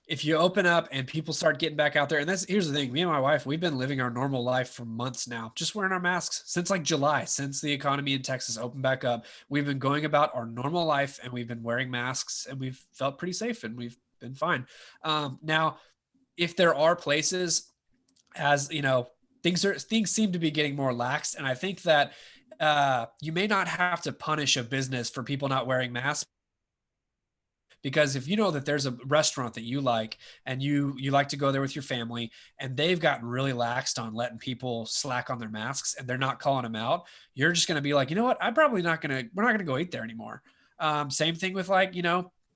If you open up and people start getting back out there, and here's the thing, me and my wife, we've been living our normal life for months now, just wearing our masks since like July, since the economy in Texas opened back up. We've been going about our normal life and we've been wearing masks and we've felt pretty safe and we've been fine. Now, if there are places, as things seem to be getting more lax, and I think that you may not have to punish a business for people not wearing masks. Because if you know that there's a restaurant that you like and you like to go there with your family, and they've gotten really laxed on letting people slack on their masks and they're not calling them out, you're just going to be like, you know what? we're not going to go eat there anymore. Same thing with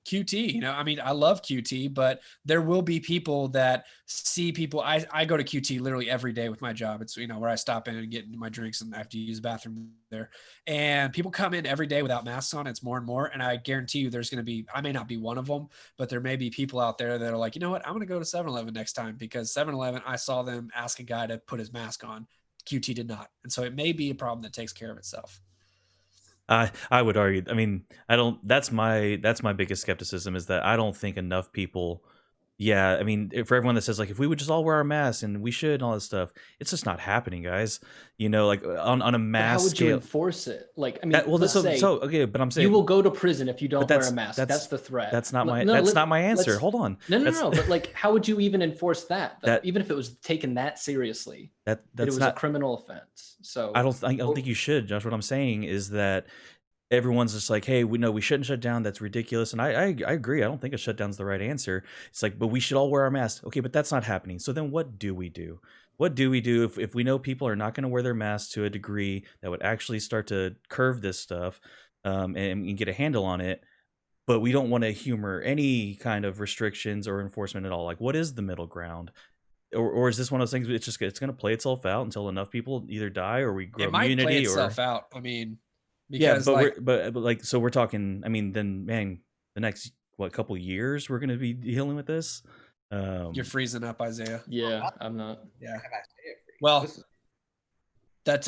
QT, I mean, I love QT, but there will be people that see people. I go to QT literally every day with my job. It's, where I stop in and get my drinks and I have to use the bathroom there. And people come in every day without masks on. It's more and more. And I guarantee you there's going to be, I may not be one of them, but there may be people out there that are like, you know what, I'm going to go to 7-Eleven next time, because 7-Eleven, I saw them ask a guy to put his mask on. QT did not. And so it may be a problem that takes care of itself. I would argue. I mean, I don't. That's my biggest skepticism, is that I don't think enough people. Yeah, I mean, for everyone that says like, if we would just all wear our masks and we should and all this stuff, it's just not happening, guys. Like on a mass how would scale. you enforce it? Like, I mean, let's say okay, but I'm saying you will go to prison if you don't wear a mask. That's the threat. That's not my not my answer. Hold on. No. But like, how would you even enforce that? Even if it was taken that seriously, that it was a criminal offense. So I don't think you should, Josh. What I'm saying is that everyone's just like, hey, we shouldn't shut down. That's ridiculous. And I agree. I don't think a shutdown's the right answer. It's like, but we should all wear our masks. Okay, but that's not happening. So then what do we do? What do we do if we know people are not going to wear their masks to a degree that would actually start to curve this stuff and get a handle on it, but we don't want to humor any kind of restrictions or enforcement at all? Like, what is the middle ground? Or is this one of those things it's going to play itself out until enough people either die or we grow immunity? It might play itself out. I mean... Because so we're talking. I mean, then man, the next couple years we're going to be dealing with this. You're freezing up, Isaiah. Yeah, I'm not. Yeah. Well, that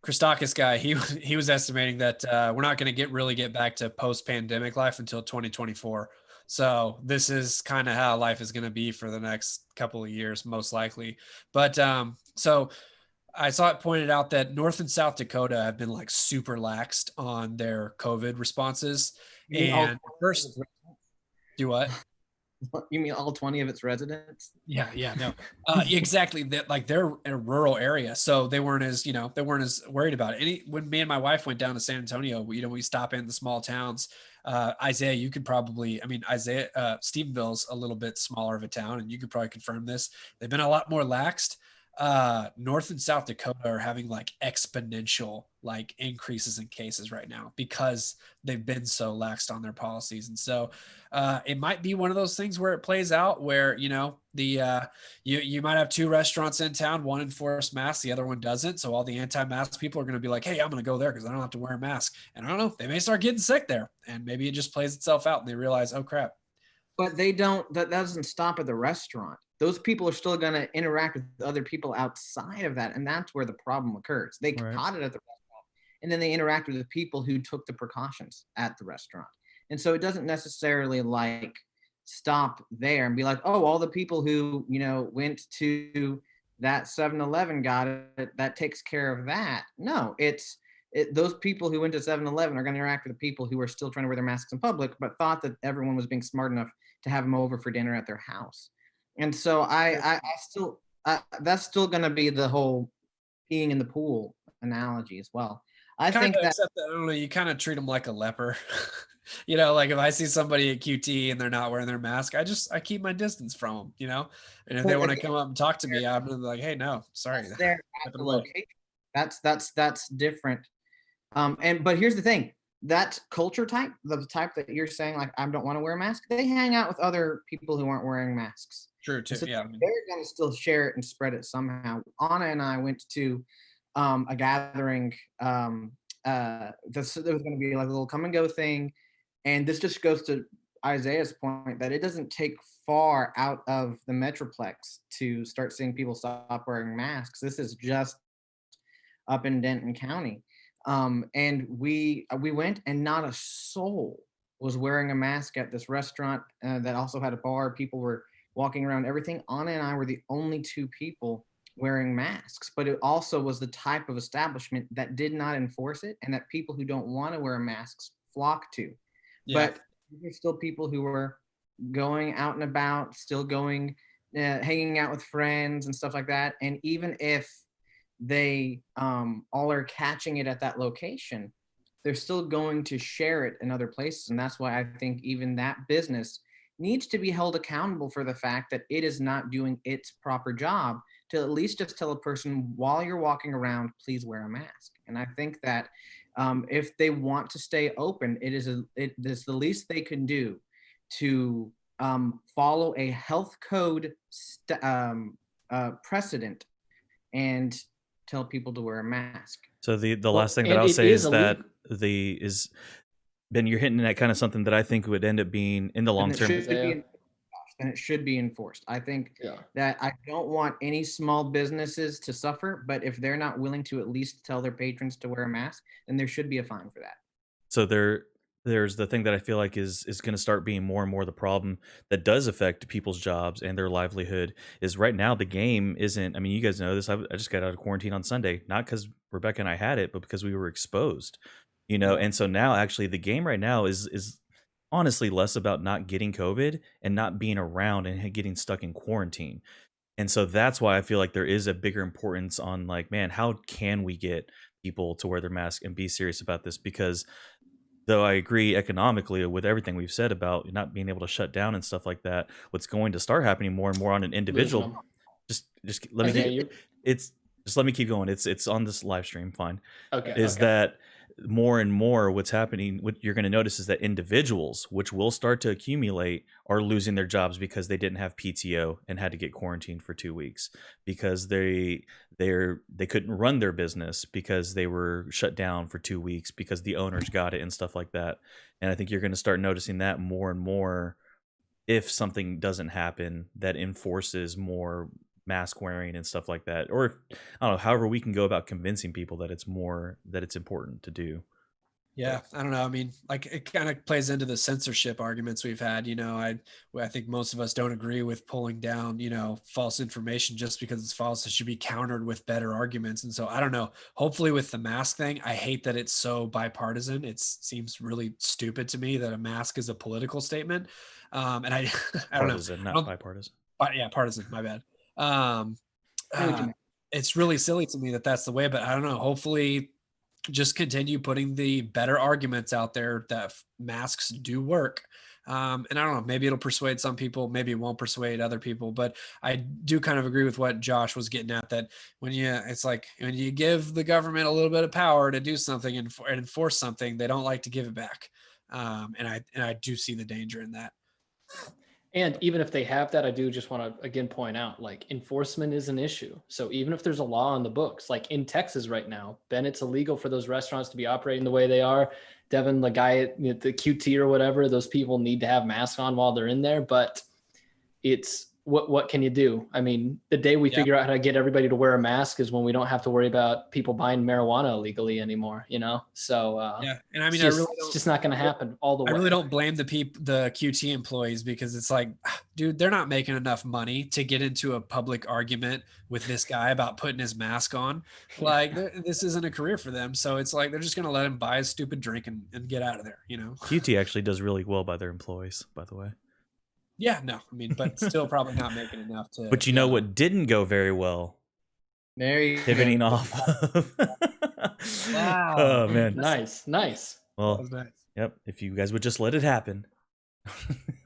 Christakis guy, he was estimating that we're not going to get back to post-pandemic life until 2024. So this is kind of how life is going to be for the next couple of years, most likely. But so. I saw it pointed out that North and South Dakota have been like super laxed on their COVID responses. And first, do what? You mean all 20 of its residents? Yeah, no, exactly. That like they're in a rural area, so they weren't as they weren't as worried about it. When me and my wife went down to San Antonio, we stop in the small towns. Isaiah, you could probably, I mean, Isaiah, Stephenville's a little bit smaller of a town, and you could probably confirm this. They've been a lot more laxed. North and South Dakota are having like exponential like increases in cases right now because they've been so laxed on their policies. And so it might be one of those things where it plays out where, you might have two restaurants in town, one enforced masks, the other one doesn't. So all the anti-mask people are going to be like, hey, I'm going to go there because I don't have to wear a mask. And I don't know, they may start getting sick there, and maybe it just plays itself out and they realize, oh crap. But they don't, that doesn't stop at the restaurant. Those people are still going to interact with other people outside of that. And that's where the problem occurs. They Right. caught it at the restaurant, and then they interact with the people who took the precautions at the restaurant. And so it doesn't necessarily like stop there and be like, oh, all the people who, went to that 7-Eleven got it, that takes care of that. No, those people who went to 7-Eleven are going to interact with the people who are still trying to wear their masks in public, but thought that everyone was being smart enough to have them over for dinner at their house. And so I still, that's still going to be the whole peeing in the pool analogy as well. I think that, Except that, I don't know, you kind of treat them like a leper. Like if I see somebody at QT and they're not wearing their mask, I keep my distance from them, and if they want to come up and talk to me, I'm like, hey, no, sorry. they're at the location. That's different. But here's the thing, that culture type, the type that you're saying, like, I don't want to wear a mask, they hang out with other people who aren't wearing masks. True, too. So Yeah. they're going to still share it and spread it somehow. Anna and I went to a gathering. There was going to be like a little come and go thing. And this just goes to Isaiah's point that it doesn't take far out of the Metroplex to start seeing people stop wearing masks. This is just up in Denton County. And we went, and not a soul was wearing a mask at this restaurant that also had a bar. People were walking around, everything. Anna and I were the only two people wearing masks, but it also was the type of establishment that did not enforce it, and that people who don't want to wear masks flock to. Yeah. But there's still people who were going out and about, still going, hanging out with friends and stuff like that. And even if they all are catching it at that location, they're still going to share it in other places. And that's why I think even that business needs to be held accountable for the fact that it is not doing its proper job to at least just tell a person while you're walking around, please wear a mask. And I think that if they want to stay open, it is the least they can do to follow a health code precedent and tell people to wear a mask. So the last thing that I'll say is that Ben, you're hitting at kind of something that I think would end up being in the long term. And it should be enforced. I think that I don't want any small businesses to suffer, but if they're not willing to at least tell their patrons to wear a mask, then there should be a fine for that. So there's the thing that I feel like is going to start being more and more the problem that does affect people's jobs and their livelihood. Is right now the game isn't, I mean, you guys know this, I just got out of quarantine on Sunday, not because Rebecca and I had it, but because we were exposed, and so now actually the game right now is honestly less about not getting COVID and not being around and getting stuck in quarantine. And so that's why I feel like there is a bigger importance on, like, man, how can we get people to wear their mask and be serious about this? Because though I agree economically with everything we've said about not being able to shut down and stuff like that, what's going to start happening more and more on an individual, just let me, just let me keep going. It's on this live stream. Fine. Okay. That more and more what's happening, what you're going to notice is that individuals, which will start to accumulate, are losing their jobs because they didn't have PTO and had to get quarantined for 2 weeks because they couldn't run their business because they were shut down for 2 weeks because the owners got it and stuff like that. And I think you're going to start noticing that more and more if something doesn't happen that enforces more mask wearing and stuff like that, or I don't know, however we can go about convincing people that it's important to do. Yeah, I don't know. I mean, like it kind of plays into the censorship arguments we've had. I think most of us don't agree with pulling down, false information just because it's false. It should be countered with better arguments. And so I don't know. Hopefully, with the mask thing, I hate that it's so bipartisan. It seems really stupid to me that a mask is a political statement. And I, I don't know. Partisan, I not don't, bipartisan. yeah, partisan. My bad. Um, I know what you uh, mean. it's really silly to me that that's the way, but I don't know. Hopefully just continue putting the better arguments out there that masks do work. And I don't know, maybe it'll persuade some people, maybe it won't persuade other people, but I do kind of agree with what Josh was getting at, that it's like when you give the government a little bit of power to do something and enforce something, they don't like to give it back. And I do see the danger in that. And even if they have that, I do just want to again point out, like, enforcement is an issue. So even if there's a law on the books, like in Texas right now, Ben, it's illegal for those restaurants to be operating the way they are. Devin, the guy at the QT or whatever, those people need to have masks on while they're in there. But it's what can you do? I mean, the day we figure out how to get everybody to wear a mask is when we don't have to worry about people buying marijuana illegally anymore, So Yeah, and I mean, it's just not going to happen all the way. I really don't blame the QT employees, because it's like, dude, they're not making enough money to get into a public argument with this guy about putting his mask on. Like, this isn't a career for them. So it's like, they're just going to let him buy a stupid drink and get out of there, QT actually does really well by their employees, by the way. Yeah, no, I mean, but still probably not making enough to. But what didn't go very well? Pivoting off of. Wow. Oh, man. Nice. Well, Nice. Yep. If you guys would just let it happen.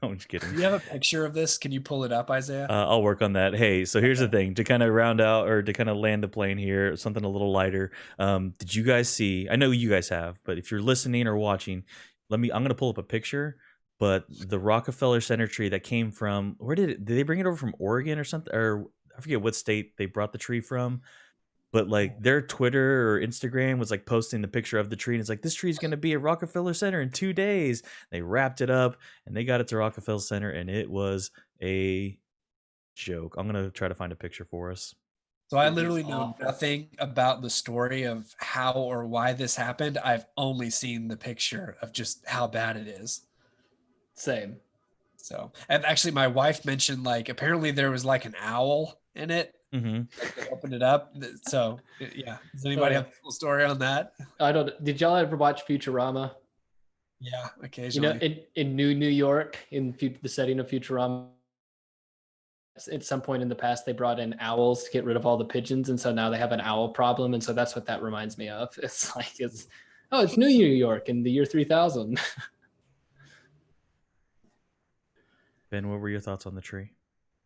I'm just kidding. Do you have a picture of this? Can you pull it up, Isaiah? I'll work on that. Hey, so here's the thing, to kind of round out, or to kind of land the plane here, something a little lighter. Did you guys see, I know you guys have, but if you're listening or watching, I'm going to pull up a picture, but the Rockefeller Center tree that came from, did they bring it over from Oregon or something? Or I forget what state they brought the tree from, but like their Twitter or Instagram was like posting the picture of the tree, and it's like, this tree is going to be at Rockefeller Center in 2 days. They wrapped it up and they got it to Rockefeller Center, and it was a joke. I'm going to try to find a picture for us. So I literally know nothing about the story of how or why this happened. I've only seen the picture of just how bad it is. Same. So, and actually my wife mentioned, like, apparently there was like an owl in it. Mm-hmm. Like, they opened it up. So yeah. Does anybody have a full story on that? I don't. Did y'all ever watch Futurama? Yeah, occasionally. In New York, in the setting of Futurama, at some point in the past, they brought in owls to get rid of all the pigeons, and so now they have an owl problem, and so that's what that reminds me of. It's like it's New York in the year 3000. Ben, what were your thoughts on the tree?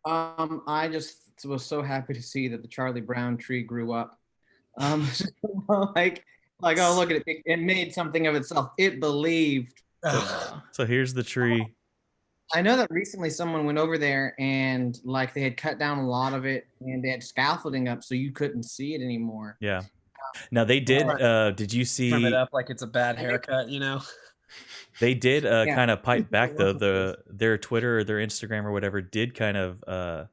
I just was so happy to see that the Charlie Brown tree grew up. Like, oh, look at it. It made something of itself. It believed. So here's the tree. I know that recently someone went over there and like they had cut down a lot of it and they had scaffolding up so you couldn't see it anymore. Yeah. Now they did. Did you see? Trim it up like it's a bad haircut, They did kind of pipe back though. Their Twitter or their Instagram or whatever did kind of.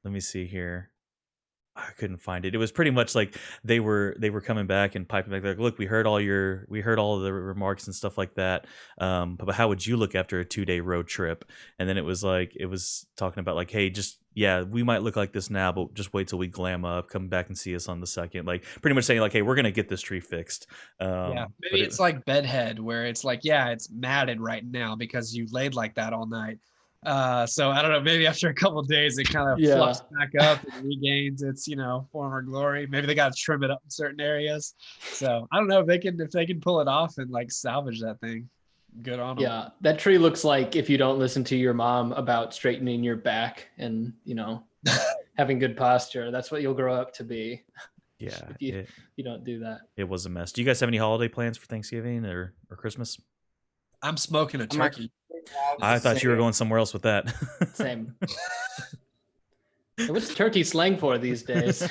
Let me see here. I couldn't find it. It was pretty much like they were coming back and piping back. They're like, look, we heard all of the remarks and stuff like that. But how would you look after a 2-day road trip? And then it was talking about like, hey, we might look like this now, but just wait till we glam up, come back and see us on the second. Like pretty much saying like, hey, we're gonna get this tree fixed. Maybe it's like bedhead, where it's like, yeah, it's matted right now because you laid like that all night. So I don't know, maybe after a couple of days it kind of fluffs back up and regains its former glory. Maybe they got to trim it up in certain areas. So I don't know if they can pull it off and like salvage that thing. Good on them. Yeah, that tree looks like if you don't listen to your mom about straightening your back and having good posture, that's what you'll grow up to be. Yeah, if you don't do that. It was a mess. Do you guys have any holiday plans for Thanksgiving or Christmas? I'm smoking a turkey. I thought you were going somewhere else with that. Same. What's turkey slang for these days?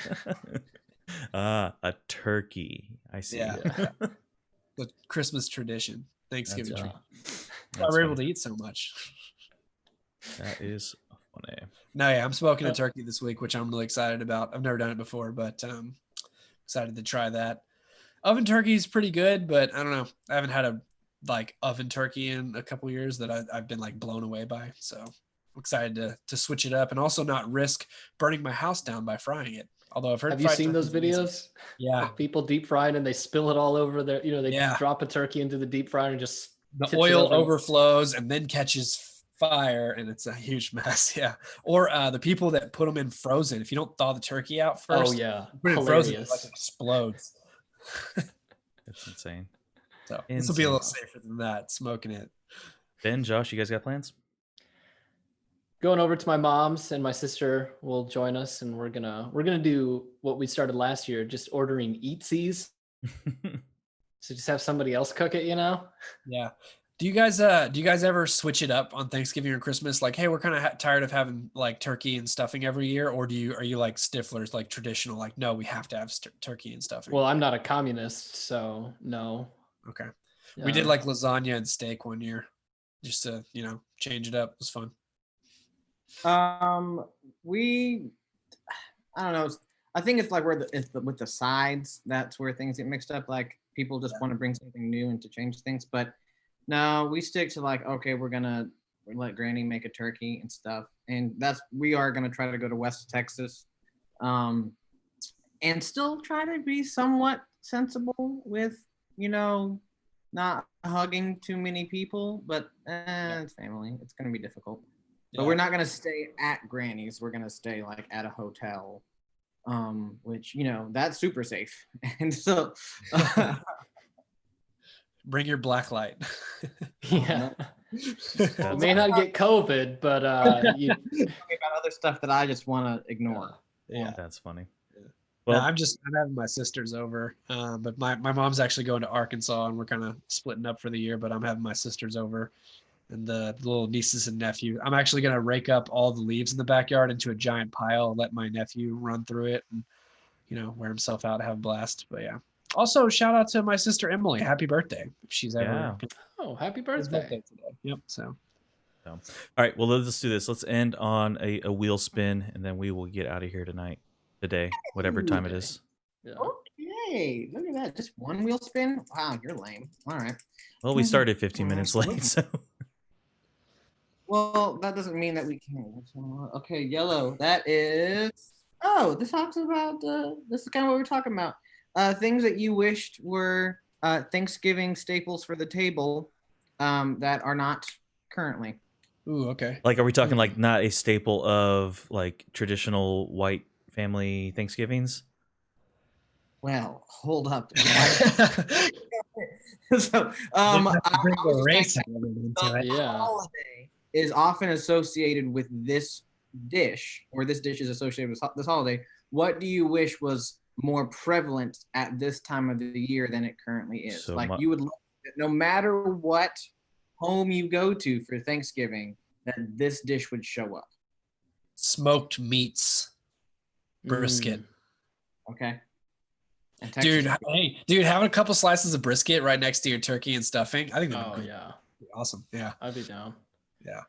A turkey. I see. Yeah. The Christmas tradition, Thanksgiving tree. That's we're able to eat so much. That is funny. No, yeah, I'm smoking a turkey this week, which I'm really excited about. I've never done it before, but excited to try that. Oven turkey is pretty good, but I don't know. I haven't had a like oven turkey in a couple years that I've been like blown away by. So I'm excited to switch it up and also not risk burning my house down by frying it. Although I've heard Have you fried seen those turkey's amazing. videos? Yeah, Of people deep frying and they spill it all over their, they Yeah. drop a turkey into the deep fryer and just the tips it oil over. overflows and then catches fire, and it's a huge mess. Yeah, or the people that put them in frozen. If you don't thaw the turkey out first, Oh yeah, put it in frozen, it like hilarious. explodes. That's insane. So this will be a little Insane. safer than that. Smoking it. Ben, Josh, you guys got plans? Going over to my mom's, and my sister will join us, and we're gonna do what we started last year, just ordering eatsies. So just have somebody else cook it, Yeah. Do you guys ever switch it up on Thanksgiving or Christmas? Like, hey, we're kind of tired of having like turkey and stuffing every year, or are you like stiflers, like traditional, like no, we have to have turkey and stuffing? Well, I'm not a communist, so no. Okay. We did like lasagna and steak one year, just to change it up. It was fun. We, I don't know. I think it's like with the sides, that's where things get mixed up. Like people just want to bring something new and to change things. But no, we stick to like, okay, we're gonna let Granny make a turkey and stuff. And we are gonna try to go to West Texas, and still try to be somewhat sensible with, not hugging too many people, but it's family. It's gonna be difficult. But we're not gonna stay at Granny's. We're gonna stay like at a hotel, which that's super safe. And so, bring your black light. Yeah. You may not get COVID, but you about other stuff that I just want to ignore. Yeah, That's funny. well, I'm having my sisters over, but my mom's actually going to Arkansas, and we're kind of splitting up for the year. But I'm having my sisters over, and the little nieces and nephew. I'm actually gonna rake up all the leaves in the backyard into a giant pile, let my nephew run through it, and wear himself out, have a blast. But yeah. Also, shout out to my sister Emily. Happy birthday! If she's ever. Oh, happy His birthday. today. Yep. So. All right, well, let's do this. Let's end on a wheel spin, and then we will get out of here today, whatever time it is. Yeah. Okay, look at that. Just one wheel spin? Wow, you're lame. All right. Well, we started 15 minutes late, so. Well, that doesn't mean that we can't. Okay, yellow. That is. Oh, this talks about. This is kind of what we're talking about. Things that you wished were Thanksgiving staples for the table, that are not currently. Ooh, okay. Like, are we talking like not a staple of like traditional white family Thanksgivings? Well, hold up. So, Yeah. holiday is often associated with this dish, or this dish is associated with this holiday. What do you wish was more prevalent at this time of the year than it currently is? So like you would love that no matter what home you go to for Thanksgiving, that this dish would show up. Smoked meats, brisket. Okay. And Dude, Texas, having a couple slices of brisket right next to your turkey and stuffing, I think that'd Oh be yeah, awesome. Yeah. I'd be down. Yeah.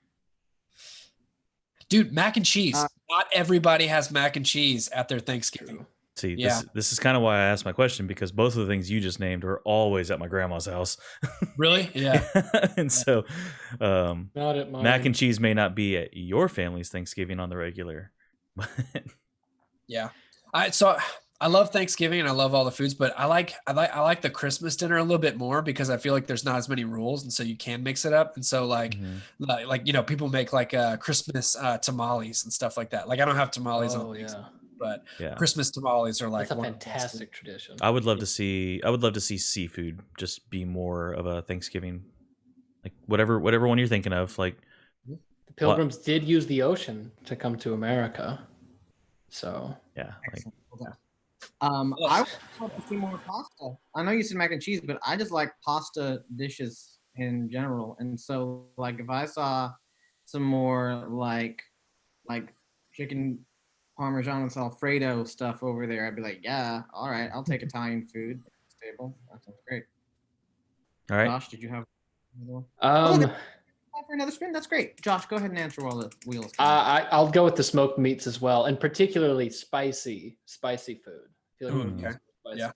Dude, mac and cheese. Not everybody has mac and cheese at their Thanksgiving. See, Yeah. this is kind of why I asked my question, because both of the things you just named are always at my grandma's house. Really? Yeah. And so Not at mine. mac and cheese may not be at your family's Thanksgiving on the regular. But Yeah. I love Thanksgiving and I love all the foods, but I like the Christmas dinner a little bit more because I feel like there's not as many rules, and so you can mix it up. And so like people make like Christmas tamales and stuff like that. Like I don't have tamales on Thanksgiving, but yeah, Christmas tamales are like That's a fantastic tradition. I would love to see seafood just be more of a Thanksgiving, like whatever one you're thinking of. Like The Pilgrims did use the ocean to come to America, so yeah, like I would love to see more pasta. I know you said mac and cheese, but I just like pasta dishes in general. And so, like, if I saw some more like chicken Parmesan and Alfredo stuff over there, I'd be like, yeah, all right, I'll take Italian food at this table. That sounds great. all right. Josh, did you have another one? um For another spin? That's great. Josh, go ahead and answer while the wheels. I'll go with the smoked meats as well, and particularly spicy food. I feel like Ooh, okay. spicy Yeah. food.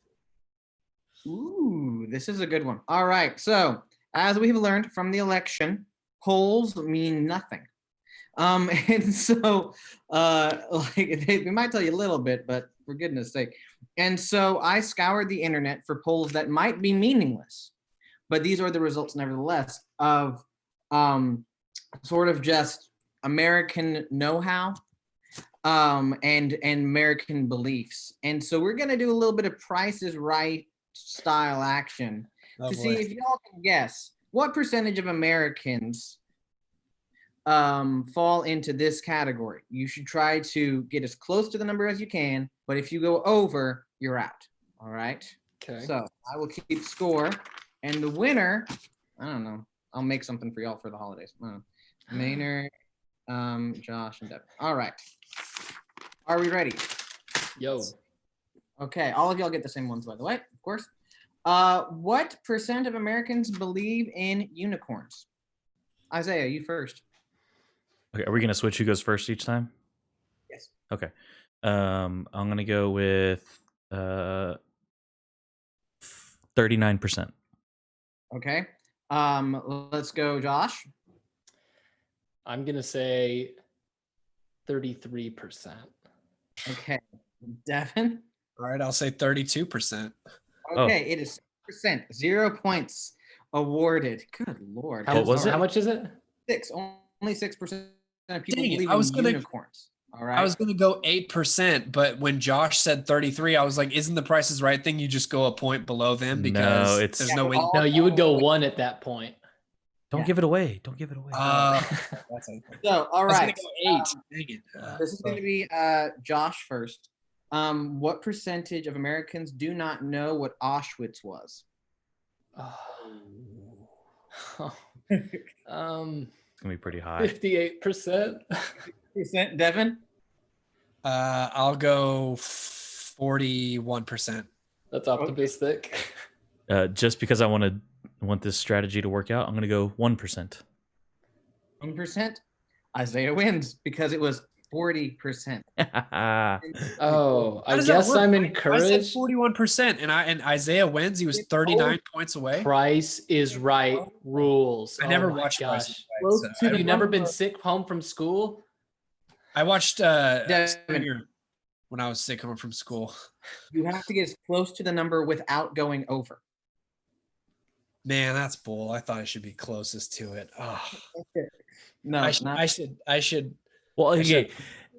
Ooh, this is a good one. All right. So, as we've learned from the election, polls mean nothing. And so, like they might tell you a little bit, but for goodness sake. And so I scoured the internet for polls that might be meaningless, but these are the results, nevertheless, of sort of just American know-how and American beliefs. And so we're gonna do a little bit of Price is Right style action to see if y'all can guess what percentage of Americans fall into this category. You should try to get as close to the number as you can, but if you go over, you're out. All right. Okay. So I will keep score, and the winner, I don't know. I'll make something for y'all for the holidays. Maynard, Josh, and Devin. All right. Are we ready? Yo. Okay. All of y'all get the same ones, by the way, of course. What percent of Americans believe in unicorns? Isaiah, you first. Okay, are we gonna switch who goes first each time? Yes. Okay. I'm gonna go with 39%. Okay. Let's go, Josh. I'm gonna say 33%. Okay. Devin. All right, I'll say 32%. Okay, it is 6%. 0 points awarded. Good Lord. What was it? How much is it? Only 6% of people Dang it, believe I was in gonna- unicorns. All right. I was gonna go 8%, but when Josh said 33, I was like, "Isn't the Price is Right thing? You just go a point below them because No, it's- there's no way." all- No, you would go 1 at that point. Don't Yeah. give it away. Don't give it away. That's So, all I was gonna right. go 8. Dang it. This is going to be Josh first. What percentage of Americans do not know what Auschwitz was? It's gonna be pretty high. 58%. Devin? I'll go 41%. That's optimistic. Just because I want this strategy to work out, I'm gonna go 1%. 1%? Isaiah wins because it was 40%. Oh, How I does that guess work? I'm I said encouraged. 41%, and Isaiah wins. He was 39 points away. Price is Right rules. I never Oh my watched Price gosh. is Right, Close so to Have the you never been number. sick home from school? I watched Devin. Senior when I was sick home from school. You have to get as close to the number without going over. Man, that's bull. I thought I should be closest to it. Oh, No, I should. not. I should. Well, I okay,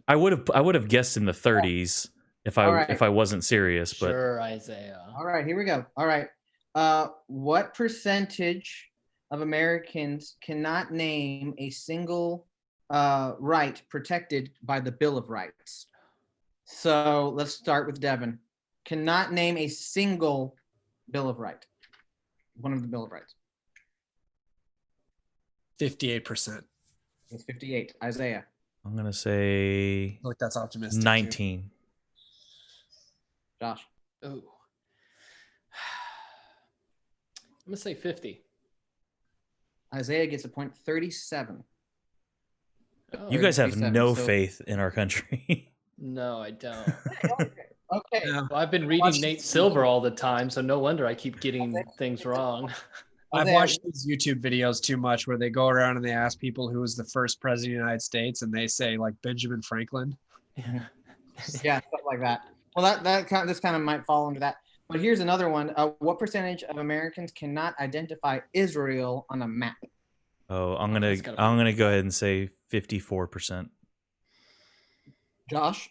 I would have guessed in the 30s if All right. I wasn't serious, but Sure, Isaiah. All right, here we go. All right. What percentage of Americans cannot name a single right protected by the Bill of Rights? So let's start with Devin. Cannot name a single Bill of Rights. One of the Bill of Rights. 58%. It's 58. Isaiah. I'm gonna say Like that's optimistic. too. 19. Josh. Oh. I'm gonna say 50. Isaiah gets a point. 37. Oh, You guys have 37, no so- faith in our country. No, I don't. Okay. Yeah. Well, I've been reading Watch Nate this. Silver all the time, so no wonder I keep getting things wrong. I've Isaiah, watched these YouTube videos too much where they go around and they ask people who was the first president of the United States, and they say like Benjamin Franklin. Yeah, stuff like that. Well, this kind of might fall into that. But here's another one. What percentage of Americans cannot identify Israel on a map? Oh, I'm That's gotta be- gonna go ahead and say 54%. Josh.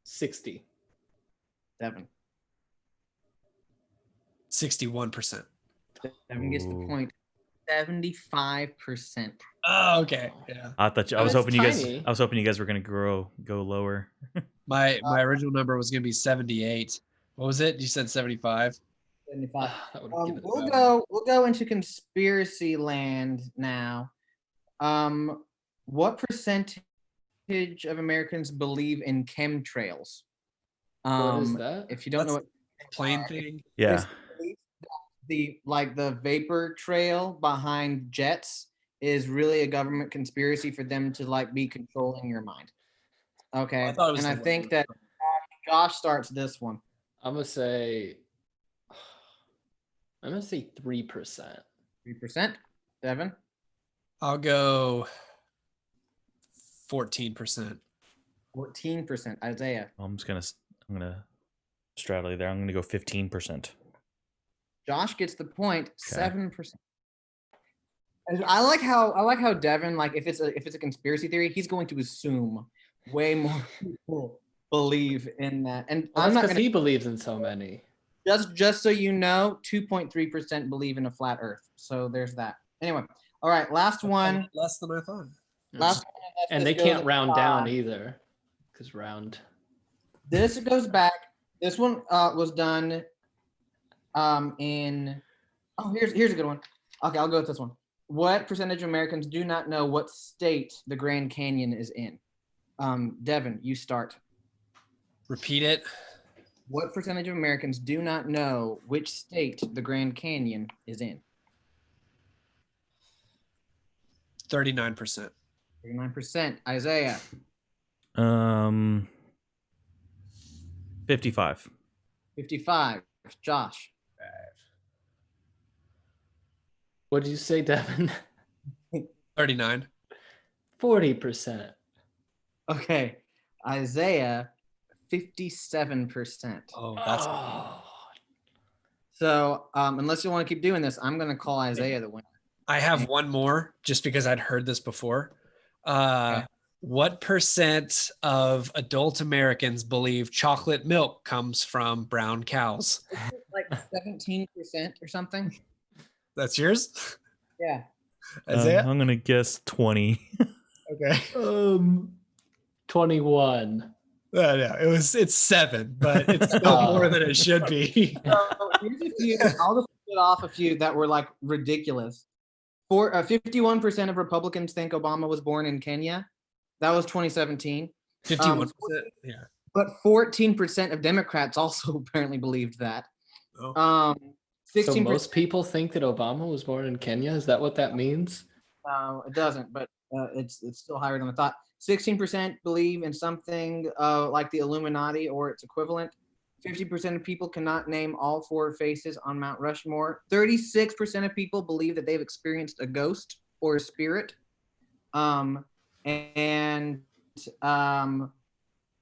60. Devin. 61%. Devin gets the Ooh. point. 75%. Oh, okay. Yeah. I thought I Oh, was that's hoping tiny. I was hoping you guys were gonna go lower. My original number was gonna be 78. What was it? You said 75. 75. That would've given it away. We'll go into conspiracy land now. What percentage of Americans believe in chemtrails? What is that? If you don't know what Plane thing. Yeah. the vapor trail behind jets is really a government conspiracy for them to like be controlling your mind. Okay. I thought it was And I the think weather. that Josh starts this one. I'm gonna say 3%. 3%. Devin. I'll go 14%. 14%. Isaiah. I'm gonna straddle you there. I'm gonna go 15%. Josh gets the point. 7%. I like how Devin, like if it's a conspiracy theory, he's going to assume way more people believe in that. And Well, I'm that's not because gonna he believes in so many. just so you know, 2.3% believe in a flat Earth. So there's that. Anyway, all right, last one. Less than I thought. Last one. And they can't round down either, because round. This goes back. This one was done in. Oh, here's a good one. Okay, I'll go with this one. What percentage of Americans do not know what state the Grand Canyon is in? Devin, you start. Repeat it. What percentage of Americans do not know which state the Grand Canyon is in? 39%. 39%. Isaiah. 55. 55. Josh. What did you say, Devin? 39. 40%. Okay. Isaiah, 57%. Oh, that's So unless you want to keep doing this, I'm going to call Isaiah the winner. I have one more just because I'd heard this before. Okay. What percent of adult Americans believe chocolate milk comes from brown cows? Like 17% or something. That's yours? Yeah. Isaiah? I'm gonna guess 20. Okay. 21. Yeah, it's 7, but it's still Oh. more than it should be. So here's a few. I'll just get off a few that were like ridiculous. 51% of Republicans think Obama was born in Kenya. That was 2017. 51%. Yeah. But 14% of Democrats also apparently believed that. Oh. 16%. So most people think that Obama was born in Kenya? Is that what that means? It doesn't, but it's still higher than I thought. 16% believe in something like the Illuminati or its equivalent. 50% of people cannot name all 4 faces on Mount Rushmore. 36% of people believe that they've experienced a ghost or a spirit. And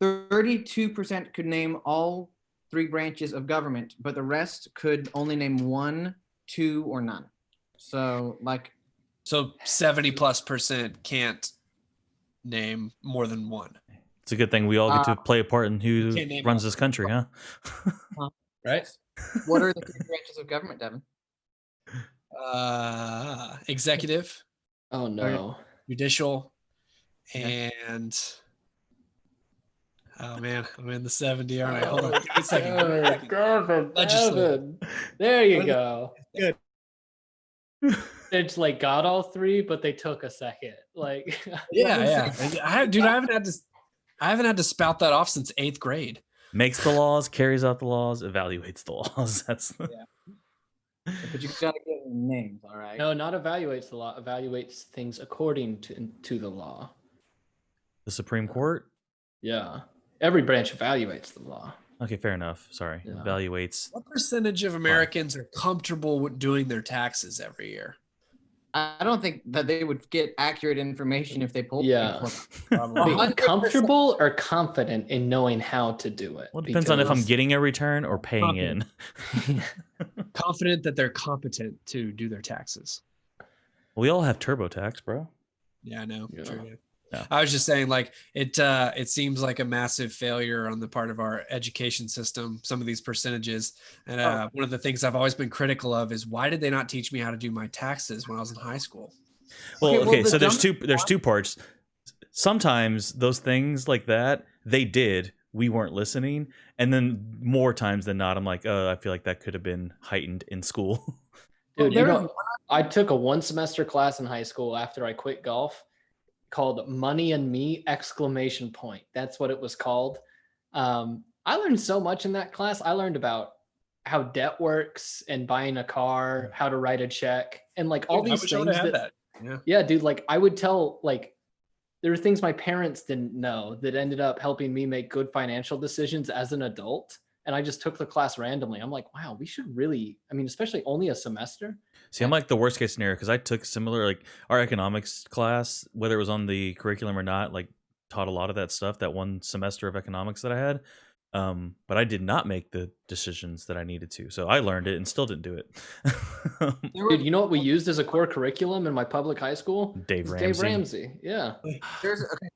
32% could name all 3 branches of government, but the rest could only name 1, 2, or none. So 70+% can't name more than 1. It's a good thing we all get to play a part in who Can't name runs all. this country, huh? Right? what are the 3 branches of government, Devin? Executive, Oh no. judicial, and oh man, I'm in the 70, aren't I? Hold on. Give me a second. Give me a second. Devin. There you go. Good. It's like got all 3, but they took a second. Like Yeah. I haven't had to spout that off since 8th grade. Makes the laws, carries out the laws, evaluates the laws. That's But you gotta get names, all right? No, not evaluates the law, evaluates things according to the law. the Supreme Court. Yeah. Every branch evaluates the law. Okay, fair enough. Sorry, Yeah. evaluates. What percentage of Americans are comfortable with doing their taxes every year? I don't think that they would get accurate information if they pulled. Yeah. Probably. Being comfortable or confident in knowing how to do it. Well, it depends on if I'm because- getting a return or paying in. Confident that they're competent to do their taxes. We all have TurboTax, bro. Yeah, I know. Yeah. True, yeah. Yeah. I was just saying, like it seems like a massive failure on the part of our education system. Some of these percentages, and one of the things I've always been critical of is why did they not teach me how to do my taxes when I was in high school? Well, okay, the so there's dumbest two parts. Sometimes those things like that they did, we weren't listening, and then more times than not, I'm like, oh, I feel like that could have been heightened in school. Dude, There you was know, I took a 1 semester class in high school after I quit golf called Money and Me ! That's what it was called. I learned so much in that class. I learned about how debt works and buying a car, how to write a check, and like all Dude, I these wish I things would've had that. that. Yeah. Yeah, dude, like I would tell like there were things my parents didn't know that ended up helping me make good financial decisions as an adult. And I just took the class randomly. I'm like, wow, we should really, I mean, especially only a semester. See, I'm like the worst case scenario because I took similar, like our economics class, whether it was on the curriculum or not, like taught a lot of that stuff that one semester of economics that I had. But I did not make the decisions that I needed to. So I learned it and still didn't do it. Dude, you know what we used as a core curriculum in my public high school? Dave It's Ramsey. Dave Ramsey. Yeah. Okay,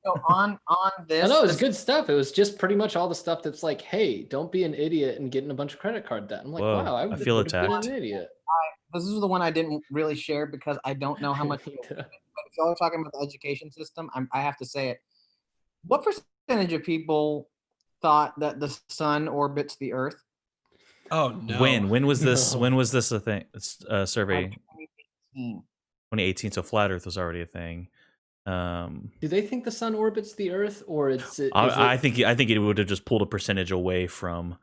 so on this, I know it was good stuff. It was just pretty much all the stuff that's like, hey, don't be an idiot and get in a bunch of credit card debt. I'm like, Whoa, wow, I I would feel have been attacked. an idiot. this is the one I didn't really share because I don't know how much. But if y'all are talking about the education system, I have to say it. What percentage of people thought that the sun orbits the Earth? Oh no. When was this? No. When was this a thing? Survey 2018. 2018. So flat Earth was already a thing. Do they think the sun orbits the Earth, or I think it would have just pulled a percentage away from.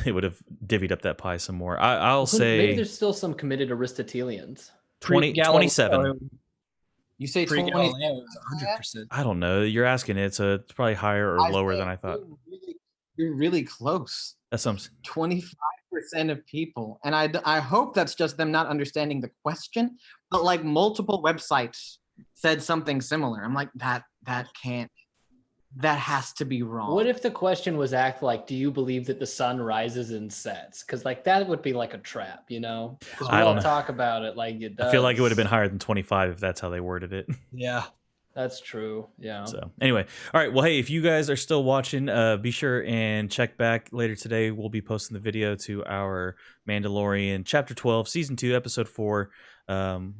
It would have divvied up that pie some more. I'll say maybe there's still some committed Aristotelians. 27. You say 20? Pre-Galileo is 100%. I don't know. You're asking it, so it's probably higher or lower than I thought. You're really close. That's some. 25% of people, and I hope that's just them not understanding the question. But like multiple websites said something similar. I'm like, that can't. That has to be wrong. What if the question was like, do you believe that the sun rises and sets? Because like that would be like a trap, you know? Because we I all don't know. talk about it like it does. I feel like it would have been higher than 25 if that's how they worded it. Yeah. That's true. Yeah. So anyway, all right. Well, hey, if you guys are still watching, be sure and check back later today. We'll be posting the video to our Mandalorian Chapter 12, Season 2, Episode 4,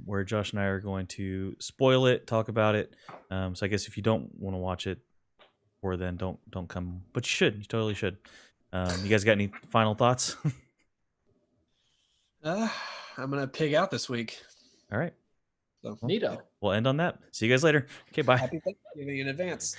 where Josh and I are going to spoil it, talk about it. So I guess if you don't want to watch it, or then don't come, but you should. You totally should. You guys got any final thoughts? I'm gonna pig out this week. All right. So Neato. We'll end on that. See you guys later. Okay, bye. happy Thanksgiving in advance.